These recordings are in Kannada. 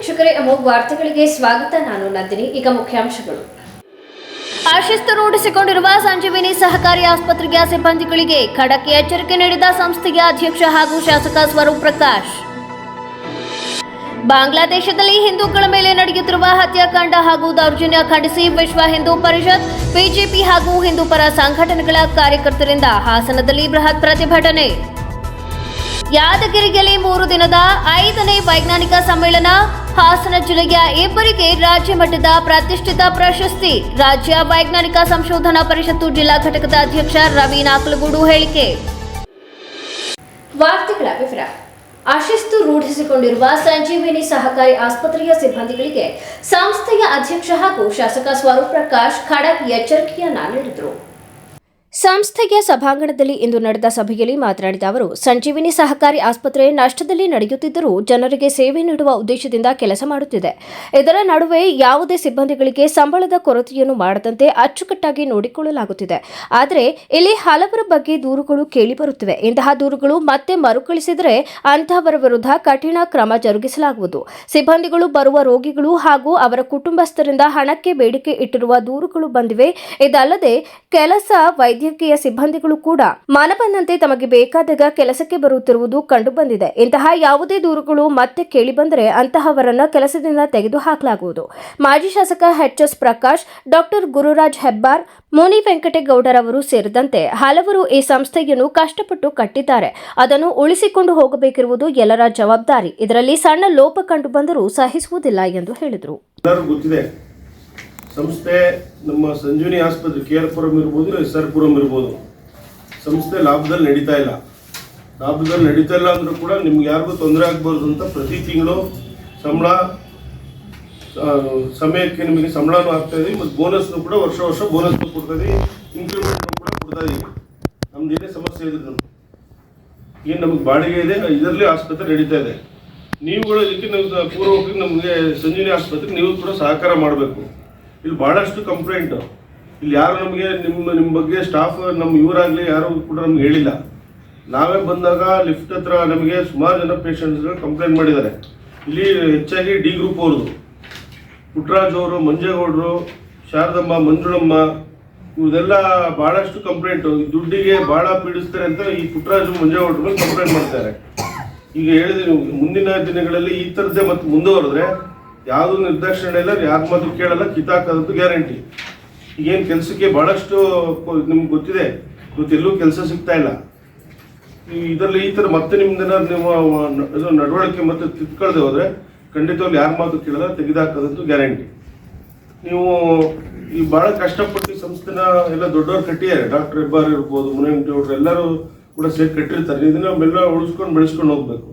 ವೀಕ್ಷಕರೇ, ಅಮೋಘ ವಾರ್ತೆಗಳಿಗೆ ಸ್ವಾಗತ. ನಾನು ನಂದಿನಿ. ಈಗ ಮುಖ್ಯಾಂಶಗಳು. ಅಶಿಸ್ತು ರೂಢಿಸಿಕೊಂಡಿರುವ ಸಂಜೀವಿನಿ ಸಹಕಾರಿ ಆಸ್ಪತ್ರೆಯ ಸಿಬ್ಬಂದಿಗಳಿಗೆ ಖಡಕ್ ಎಚ್ಚರಿಕೆ ನೀಡಿದ ಸಂಸ್ಥೆಯ ಅಧ್ಯಕ್ಷ ಹಾಗೂ ಶಾಸಕ ಸ್ವರೂಪ್ ಪ್ರಕಾಶ್. ಬಾಂಗ್ಲಾದೇಶದಲ್ಲಿ ಹಿಂದೂಗಳ ಮೇಲೆ ನಡೆಯುತ್ತಿರುವ ಹತ್ಯಾಕಾಂಡ ಹಾಗೂ ದೌರ್ಜನ್ಯ ಖಂಡಿಸಿ ವಿಶ್ವ ಹಿಂದೂ ಪರಿಷತ್, ಬಿಜೆಪಿ ಹಾಗೂ ಹಿಂದೂ ಪರ ಸಂಘಟನೆಗಳ ಕಾರ್ಯಕರ್ತರಿಂದ ಹಾಸನದಲ್ಲಿ ಬೃಹತ್ ಪ್ರತಿಭಟನೆ. ಯಾದಗಿರಿಯಲ್ಲಿ 3 ದಿನದ 5ನೇ ವೈಜ್ಞಾನಿಕ ಸಮ್ಮೇಳನ. ಹಾಸನ ಜಿಲ್ಲೆಯ ಇಬ್ಬರಿಗೆ ರಾಜ್ಯ ಮಟ್ಟದ ಪ್ರತಿಷ್ಠಿತ ಪ್ರಶಸ್ತಿ. ರಾಜ್ಯ ವೈಜ್ಞಾನಿಕ ಸಂಶೋಧನಾ ಪರಿಷತ್ತು ಜಿಲ್ಲಾ ಘಟಕದ ಅಧ್ಯಕ್ಷ ರವಿ ನಾಕಲಗೂಡು ಹೇಳಿಕೆ. ವಾರ್ತೆಗಳ ವಿವರ. ಅಶಿಸ್ತು ರೂಢಿಸಿಕೊಂಡಿರುವ ಸಂಜೀವಿನಿ ಸಹಕಾರಿ ಆಸ್ಪತ್ರೆಯ ಸಿಬ್ಬಂದಿಗಳಿಗೆ ಸಂಸ್ಥೆಯ ಅಧ್ಯಕ್ಷ ಹಾಗೂ ಶಾಸಕ ಸ್ವರೂಪ್ ಪ್ರಕಾಶ್ ಖಡಕ್ ಎಚ್ಚರಿಕೆಯನ್ನ ನೀಡಿದರು. ಸಂಸ್ಥೆಯ ಸಭಾಂಗಣದಲ್ಲಿ ಇಂದು ನಡೆದ ಸಭೆಯಲ್ಲಿ ಮಾತನಾಡಿದ ಅವರು, ಸಂಜೀವಿನಿ ಸಹಕಾರಿ ಆಸ್ಪತ್ರೆ ನಷ್ಟದಲ್ಲಿ ನಡೆಯುತ್ತಿದ್ದರೂ ಜನರಿಗೆ ಸೇವೆ ನೀಡುವ ಉದ್ದೇಶದಿಂದ ಕೆಲಸ ಮಾಡುತ್ತಿದೆ. ಇದರ ನಡುವೆ ಯಾವುದೇ ಸಿಬ್ಬಂದಿಗಳಿಗೆ ಸಂಬಳದ ಕೊರತೆಯನ್ನು ಮಾಡದಂತೆ ಅಚ್ಚುಕಟ್ಟಾಗಿ ನೋಡಿಕೊಳ್ಳಲಾಗುತ್ತಿದೆ. ಆದರೆ ಇಲ್ಲಿ ಹಲವರ ಬಗ್ಗೆ ದೂರುಗಳು ಕೇಳಿಬರುತ್ತಿವೆ. ಇಂತಹ ದೂರುಗಳು ಮತ್ತೆ ಮರುಕಳಿಸಿದರೆ ಅಂತಹವರ ವಿರುದ್ಧ ಕಠಿಣ ಕ್ರಮ ಜರುಗಿಸಲಾಗುವುದು. ಸಿಬ್ಬಂದಿಗಳು ಬರುವ ರೋಗಿಗಳು ಹಾಗೂ ಅವರ ಕುಟುಂಬಸ್ಥರಿಂದ ಹಣಕ್ಕೆ ಬೇಡಿಕೆ ಇಟ್ಟಿರುವ ದೂರುಗಳು ಬಂದಿವೆ. ಇದಲ್ಲದೆ ಕೆಲಸ ವೈದ್ಯಕೀಯ ಸಿಬ್ಬಂದಿಗಳು ಕೂಡ ಮನಬಂದಂತೆ ತಮಗೆ ಬೇಕಾದಾಗ ಕೆಲಸಕ್ಕೆ ಬರುತ್ತಿರುವುದು ಕಂಡುಬಂದಿದೆ. ಇಂತಹ ಯಾವುದೇ ದೂರುಗಳು ಮತ್ತೆ ಕೇಳಿಬಂದರೆ ಅಂತಹವರನ್ನು ಕೆಲಸದಿಂದ ತೆಗೆದುಹಾಕಲಾಗುವುದು. ಮಾಜಿ ಶಾಸಕ ಎಚ್.ಎಸ್. ಪ್ರಕಾಶ್, ಡಾಕ್ಟರ್ ಗುರುರಾಜ್ ಹೆಬ್ಬಾರ್, ಮುನಿ ವೆಂಕಟೇಗೌಡರವರು ಸೇರಿದಂತೆ ಹಲವರು ಈ ಸಂಸ್ಥೆಯನ್ನು ಕಷ್ಟಪಟ್ಟು ಕಟ್ಟಿದ್ದಾರೆ. ಅದನ್ನು ಉಳಿಸಿಕೊಂಡು ಹೋಗಬೇಕಿರುವುದು ಎಲ್ಲರ ಜವಾಬ್ದಾರಿ. ಇದರಲ್ಲಿ ಸಣ್ಣ ಲೋಪ ಕಂಡುಬಂದರೂ ಸಹಿಸುವುದಿಲ್ಲ ಎಂದು ಹೇಳಿದರು. ಸಂಸ್ಥೆ ನಮ್ಮ ಸಂಜೀವಿನಿ ಆಸ್ಪತ್ರೆ KR-ಪುರಂ ಇರ್ಬೋದು, SR-ಪುರಂ ಇರ್ಬೋದು, ಸಂಸ್ಥೆ ಲಾಭದಲ್ಲಿ ನಡೀತಾ ಇಲ್ಲ ಅಂದರೂ ಕೂಡ ನಿಮ್ಗೆ ಯಾರಿಗೂ ತೊಂದರೆ ಆಗಬಾರ್ದು ಅಂತ ಪ್ರತಿ ತಿಂಗಳು ಸಂಬಳ ಸಮಯಕ್ಕೆ ನಿಮಗೆ ಸಂಬಳನೂ ಆಗ್ತಾ ಇದೀವಿ ಮತ್ತು ಬೋನಸ್ನು ಕೂಡ ವರ್ಷ ಬೋನಸ್ನು ಕೊಡ್ತಾ ಇದೀವಿ, ಇನ್ಕ್ರಿಮೆಂಟ್ನು ಕೂಡ ಕೊಡ್ತಾ ಇದೀವಿ. ನಮ್ದು ಏನೇ ಸಮಸ್ಯೆ ಇದ್ರು ಏನು ನಮಗೆ ಬಾಡಿಗೆ ಇದೆ, ಇದರಲ್ಲಿ ಆಸ್ಪತ್ರೆ ನಡೀತಾ ಇದೆ. ನೀವುಗಳು ಇದಕ್ಕೆ ಪೂರ್ವಕ್ಕೆ ನಮಗೆ ಸಂಜೀವಿನಿ ಆಸ್ಪತ್ರೆಗೆ ನೀವು ಕೂಡ ಸಹಕಾರ ಮಾಡಬೇಕು. ಇಲ್ಲಿ ಭಾಳಷ್ಟು ಕಂಪ್ಲೇಂಟು, ಇಲ್ಲಿ ಯಾರು ನಮಗೆ ನಿಮ್ಮ ಬಗ್ಗೆ ಸ್ಟಾಫ್ ನಮ್ಮ ಇವರಾಗಲಿ ಯಾರು ಕೂಡ ನಮ್ಗೆ ಹೇಳಿಲ್ಲ. ನಾವೇ ಬಂದಾಗ ಲಿಫ್ಟ್ ಹತ್ರ ನಮಗೆ ಸುಮಾರು ಜನ ಪೇಷಂಟ್ಸ್ಗಳು ಕಂಪ್ಲೇಂಟ್ ಮಾಡಿದ್ದಾರೆ. ಇಲ್ಲಿ ಹೆಚ್ಚಾಗಿ ಡಿ ಗ್ರೂಪ್ ಅವ್ರದ್ದು, ಪುಟ್ಟರಾಜ್ ಅವರು, ಮಂಜೇಗೌಡರು, ಶಾರದಮ್ಮ, ಮಂಜುಳಮ್ಮ, ಇವ್ರದೆಲ್ಲ ಭಾಳಷ್ಟು ಕಂಪ್ಲೇಂಟು. ದುಡ್ಡಿಗೆ ಭಾಳ ಪೀಡಿಸ್ತಾರೆ ಅಂತ ಈ ಪುಟ್ಟರಾಜು, ಮಂಜೇಗೌಡರ ಮೇಲೆ ಕಂಪ್ಲೇಂಟ್ ಮಾಡ್ತಾರೆ. ಈಗ ಹೇಳಿದ್ರೆ ಮುಂದಿನ ದಿನಗಳಲ್ಲಿ ಈ ಥರದ್ದೇ ಮತ್ತೆ ಮುಂದುವರೆದ್ರೆ ಯಾವುದೂ ನಿರ್ದಾಕ್ಷಿಣ್ಯ ಇಲ್ಲ, ಯಾರ ಮಾತು ಕೇಳಲ್ಲ, ಕಿತ್ತಾಕೋದಂತೂ ಗ್ಯಾರಂಟಿ. ಈಗೇನು ಕೆಲಸಕ್ಕೆ ಭಾಳಷ್ಟು ನಿಮ್ಗೆ ಗೊತ್ತಿದೆ, ಎಲ್ಲೂ ಕೆಲಸ ಸಿಗ್ತಾ ಇಲ್ಲ. ಇದರಲ್ಲಿ ಈ ಥರ ಮತ್ತೆ ನಿಮ್ದೇನ ನಿಮ್ಮ ನಡವಳಿಕೆ ಮತ್ತೆ ತಿದ್ಕೊಳ್ಳದೆ ಹೋದರೆ ಖಂಡಿತವಾಗ್ಲು ಯಾರ ಮಾತು ಕೇಳಲ್ಲ, ತೆಗೆದುಹಾಕೋದಂತೂ ಗ್ಯಾರಂಟಿ. ನೀವು ಈ ಭಾಳ ಕಷ್ಟಪಟ್ಟು ಸಂಸ್ಥೆನ ಎಲ್ಲ ದೊಡ್ಡವ್ರು ಕಟ್ಟಿದ್ದಾರೆ. ಡಾಕ್ಟರ್ ಹೆಬ್ಬಾರ್ ಇರ್ಬೋದು, ಮುನಿ ವೆಂಕಟೇಗೌಡರು ಎಲ್ಲರೂ ಕೂಡ ಸೇರಿ ಕಟ್ಟಿರ್ತಾರೆ. ಇದನ್ನ ಎಲ್ಲ ಉಳಿಸ್ಕೊಂಡು ಬೆಳೆಸ್ಕೊಂಡು ಹೋಗ್ಬೇಕು.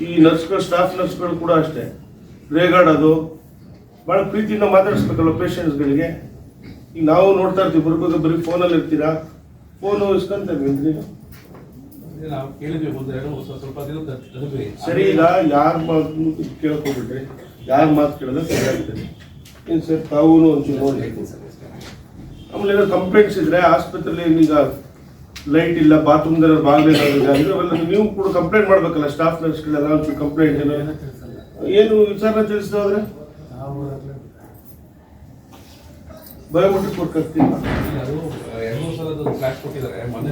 ಈ ನರ್ಸ್ಗಳು, ಸ್ಟಾಫ್ ನರ್ಸ್ಗಳು ಕೂಡ ಅಷ್ಟೇ ರೇಗಾಡೋದು, ಭಾಳ ಪ್ರೀತಿಯಿಂದ ಮಾತಾಡಿಸ್ಬೇಕಲ್ಲ ಪೇಷಂಟ್ಸ್ಗಳಿಗೆ. ಈಗ ನಾವು ನೋಡ್ತಾ ಇರ್ತೀವಿ, ಬರ್ಬೇಕು ಬರೀ ಫೋನಲ್ಲಿ ಇರ್ತೀರಾ, ಫೋನು ಇಸ್ಕೊಂತೀವಿ. ಸರಿ, ಈಗ ಯಾರ ಮಾತು ಕೇಳ್ಕೊಬಿಟ್ರಿ, ಯಾರ ಮಾತು ಕೇಳಿದ್ರೆ ಸರಿ ಆಗ್ತದೆ. ಏನು ಸರ್, ತಾವು ಒಂಚೂರು ನೋಡಿ. ಆಮೇಲೆ ಏನೋ ಕಂಪ್ಲೇಂಟ್ಸ್ ಇದ್ರೆ ಆಸ್ಪತ್ರೆಯಲ್ಲಿ ಈಗ ಲೈಟ್ ಇಲ್ಲ, ಬಾತ್ರೂಮ್ದಲ್ಲಿ ಬಾಗಿಲಿಲ್ಲ ಅವೆಲ್ಲ ನೀವು ಕೂಡ ಕಂಪ್ಲೇಂಟ್ ಮಾಡ್ಬೇಕಲ್ಲ. ಸ್ಟಾಫ್ ನರ್ಸ್ಗಳೆಲ್ಲ ಒಂಚೂರು ಕಂಪ್ಲೇಂಟ್ ಏನು ವಿಚಾರ ತಿಳಿಸ್ತಾ ಹೋದ್ರೆ ಬಯೋಮೆಟ್ರಿಕ್ ಕೊಡ್ತೀವಿ. ಅದು 2-3 ಸಲದ ಫ್ಲಾಶ್ ಕೊಟ್ಟಿದ್ದಾರೆ, ಮೊನ್ನೆ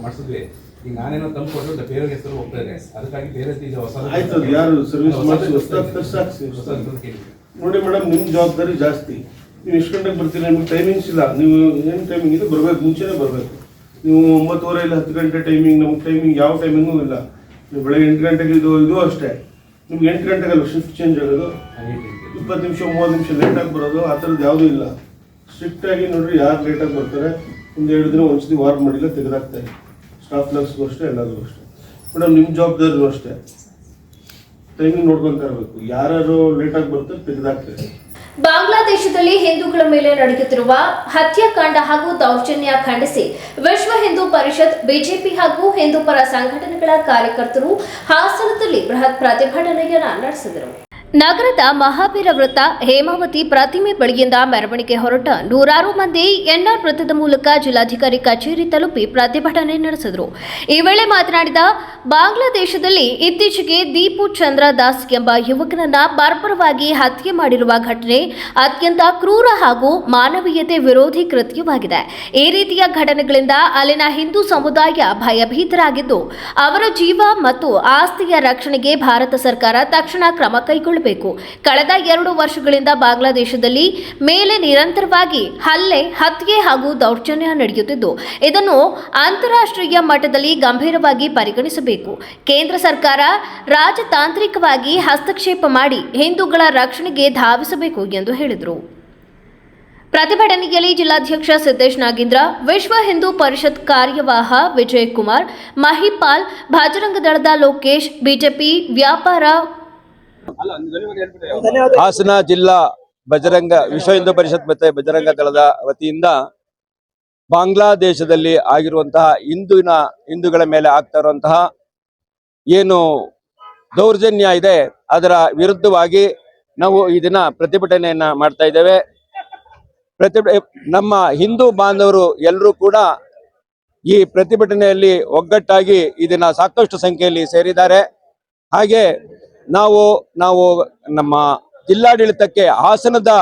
ಮಾಡಿಸಿದ್ವಿ. ಈಗ ನಾನೇನೋ ತಂದು ಕೊಟ್ಟು ಬೇರೆ ಹೆಸರು ಹೋಗ್ತಾ ಇದೆ, ಅದಕ್ಕಾಗಿ ಬೇರೆ ಹೊಸ ಆಯ್ತು. ಯಾರು ಸರ್ವಿಸ್ ಮಾಡಿಸಿ ನೋಡಿ ಮೇಡಮ್, ನಿಮ್ಮ ಜವಾಬ್ದಾರಿ ಜಾಸ್ತಿ. ನೀವು ಎಷ್ಟು ಗಂಟೆಗೆ ಬರ್ತೀರಿ, ನಿಮ್ಗೆ ಟೈಮಿಂಗ್ಸ್ ಇಲ್ಲ. ನೀವು ಏನು ಟೈಮಿಂಗ್ ಇದೆ ಬರಬೇಕು, ಮುಂಚೆನೇ ಬರಬೇಕು. ನೀವು 9:15 ಇಲ್ಲ 10 ಗಂಟೆ ಟೈಮಿಂಗ್, ನಮ್ಗೆ ಟೈಮಿಂಗ್ ಯಾವ ಟೈಮಿಂಗೂ ಇಲ್ಲ. ನೀವು ಬೆಳಗ್ಗೆ 8 ಗಂಟೆಗೆ ಇದು ಅಷ್ಟೇ. ನಿಮ್ಗೆ 8 ಗಂಟೆಗಲ್ಲ ಶಿಫ್ಟ್ ಚೇಂಜ್ ಆಗೋದು, 20 ನಿಮಿಷ 30 ನಿಮಿಷ ಲೇಟಾಗಿ ಬರೋದು, ಆ ಥರದ್ದು ಯಾವುದೂ ಇಲ್ಲ. ಸ್ಟ್ರಿಕ್ಟಾಗಿ ನೋಡ್ರಿ, ಯಾರು ಲೇಟಾಗಿ ಬರ್ತಾರೆ ಒಂದು 2 ದಿನ ಒಂದ್ಸತಿ ವಾರ ಮಾಡಿಲ್ಲ ತೆಗೆದಾಕ್ತಾರೆ. ಸ್ಟಾಫ್ ನರ್ಸ್ಗೂ ಅಷ್ಟೇ, ಎಲ್ಲರಿಗೂ ಅಷ್ಟೇ. ಮೇಡಮ್ ನಿಮ್ಮ ಜವಾಬ್ದಾರಿನೂ ಅಷ್ಟೇ, ಟೈಮಿಂಗ್ ನೋಡ್ಕೊಂತ ಇರಬೇಕು. ಯಾರು ಲೇಟಾಗಿ ಬರ್ತಾರೆ ತೆಗೆದಾಕ್ತಾರೆ. ಬಾಂಗ್ಲಾದೇಶದಲ್ಲಿ ಹಿಂದೂಗಳ ಮೇಲೆ ನಡೆಯುತ್ತಿರುವ ಹತ್ಯಾಕಾಂಡ ಹಾಗೂ ದೌರ್ಜನ್ಯ ಖಂಡಿಸಿ ವಿಶ್ವ ಹಿಂದೂ ಪರಿಷತ್, ಬಿಜೆಪಿ ಹಾಗೂ ಹಿಂದೂ ಪರ ಸಂಘಟನೆಗಳ ಕಾರ್ಯಕರ್ತರು ಹಾಸನದಲ್ಲಿ ಬೃಹತ್ ಪ್ರತಿಭಟನೆಯನ್ನು ನಡೆಸಿದರು. ನಗರದ ಮಹಾವೀರ ವೃತ್ತ ಹೇಮಾವತಿ ಪ್ರತಿಮೆ ಬಳಿಯಿಂದ ಮೆರವಣಿಗೆ ಹೊರಟ ನೂರಾರು ಮಂದಿ ಎನ್ಆರ್ ವೃತ್ತದ ಮೂಲಕ ಜಿಲ್ಲಾಧಿಕಾರಿ ಕಚೇರಿ ತಲುಪಿ ಪ್ರತಿಭಟನೆ ನಡೆಸಿದರು. ಈ ವೇಳೆ ಮಾತನಾಡಿದ ಬಾಂಗ್ಲಾದೇಶದಲ್ಲಿ ಇತ್ತೀಚೆಗೆ ದೀಪು ಚಂದ್ರ ದಾಸ್ ಎಂಬ ಯುವಕನನ್ನ ಬರ್ಬರವಾಗಿ ಹತ್ಯೆ ಮಾಡಿರುವ ಘಟನೆ ಅತ್ಯಂತ ಕ್ರೂರ ಹಾಗೂ ಮಾನವೀಯತೆ ವಿರೋಧಿ ಕೃತ್ಯವಾಗಿದೆ. ಈ ರೀತಿಯ ಘಟನೆಗಳಿಂದ ಅಲ್ಲಿನ ಹಿಂದೂ ಸಮುದಾಯ ಭಯಭೀತರಾಗಿದ್ದು ಅವರ ಜೀವ ಮತ್ತು ಆಸ್ತಿಯ ರಕ್ಷಣೆಗೆ ಭಾರತ ಸರ್ಕಾರ ತಕ್ಷಣ ಕ್ರಮ ಕೈಗೊಳ್ಳಬೇಕು. ಕಳೆದ 2 ವರ್ಷಗಳಿಂದ ಬಾಂಗ್ಲಾದೇಶದಲ್ಲಿ ಮೇಲೆ ನಿರಂತರವಾಗಿ ಹತ್ಯೆ ಹಾಗೂ ದೌರ್ಜನ್ಯ ನಡೆಯುತ್ತಿದ್ದು ಇದನ್ನು ಅಂತಾರಾಷ್ಟ್ರೀಯ ಮಟ್ಟದಲ್ಲಿ ಗಂಭೀರವಾಗಿ ಪರಿಗಣಿಸಬೇಕು. ಕೇಂದ್ರ ಸರ್ಕಾರ ರಾಜತಾಂತ್ರಿಕವಾಗಿ ಹಸ್ತಕ್ಷೇಪ ಮಾಡಿ ಹಿಂದೂಗಳ ರಕ್ಷಣೆಗೆ ಧಾವಿಸಬೇಕು ಎಂದು ಹೇಳಿದರು. ಪ್ರತಿಭಟನೆಯಲ್ಲಿ ಜಿಲ್ಲಾಧ್ಯಕ್ಷ ಸಿದ್ದೇಶ್ ನಾಗೇಂದ್ರ, ವಿಶ್ವ ಹಿಂದೂ ಪರಿಷತ್ ಕಾರ್ಯವಾಹ ವಿಜಯ್ ಕುಮಾರ್, ಮಹಿಪಾಲ್, ಭಜರಂಗ ದಳದ ಲೋಕೇಶ್, ಬಿಜೆಪಿ ವ್ಯಾಪಾರ ಹಾಸನ ಜಿಲ್ಲಾ ವಿಶ್ವ ಹಿಂದೂ ಪರಿಷತ್ ಮತ್ತು ಬಜರಂಗ ದಳದ ವತಿಯಿಂದ ಬಾಂಗ್ಲಾದೇಶದಲ್ಲಿ ಆಗಿರುವಂತಹ ಹಿಂದೂಗಳ ಮೇಲೆ ಆಗ್ತಾ ಇರುವಂತಹ ಏನು ದೌರ್ಜನ್ಯ ಇದೆ ಅದರ ವಿರುದ್ಧವಾಗಿ ನಾವು ಈ ದಿನ ಪ್ರತಿಭಟನೆಯನ್ನ ಮಾಡ್ತಾ ಇದ್ದೇವೆ. ನಮ್ಮ ಹಿಂದೂ ಬಾಂಧವರು ಎಲ್ಲರೂ ಕೂಡ ಈ ಪ್ರತಿಭಟನೆಯಲ್ಲಿ ಒಗ್ಗಟ್ಟಾಗಿ ಈ ದಿನ ಸಾಕಷ್ಟು ಸಂಖ್ಯೆಯಲ್ಲಿ ಸೇರಿದ್ದಾರೆ. ಹಾಗೆ ನಾವು ನಮ್ಮ ಜಿಲ್ಲಾಡಳಿತಕ್ಕೆ ಹಾಸನದ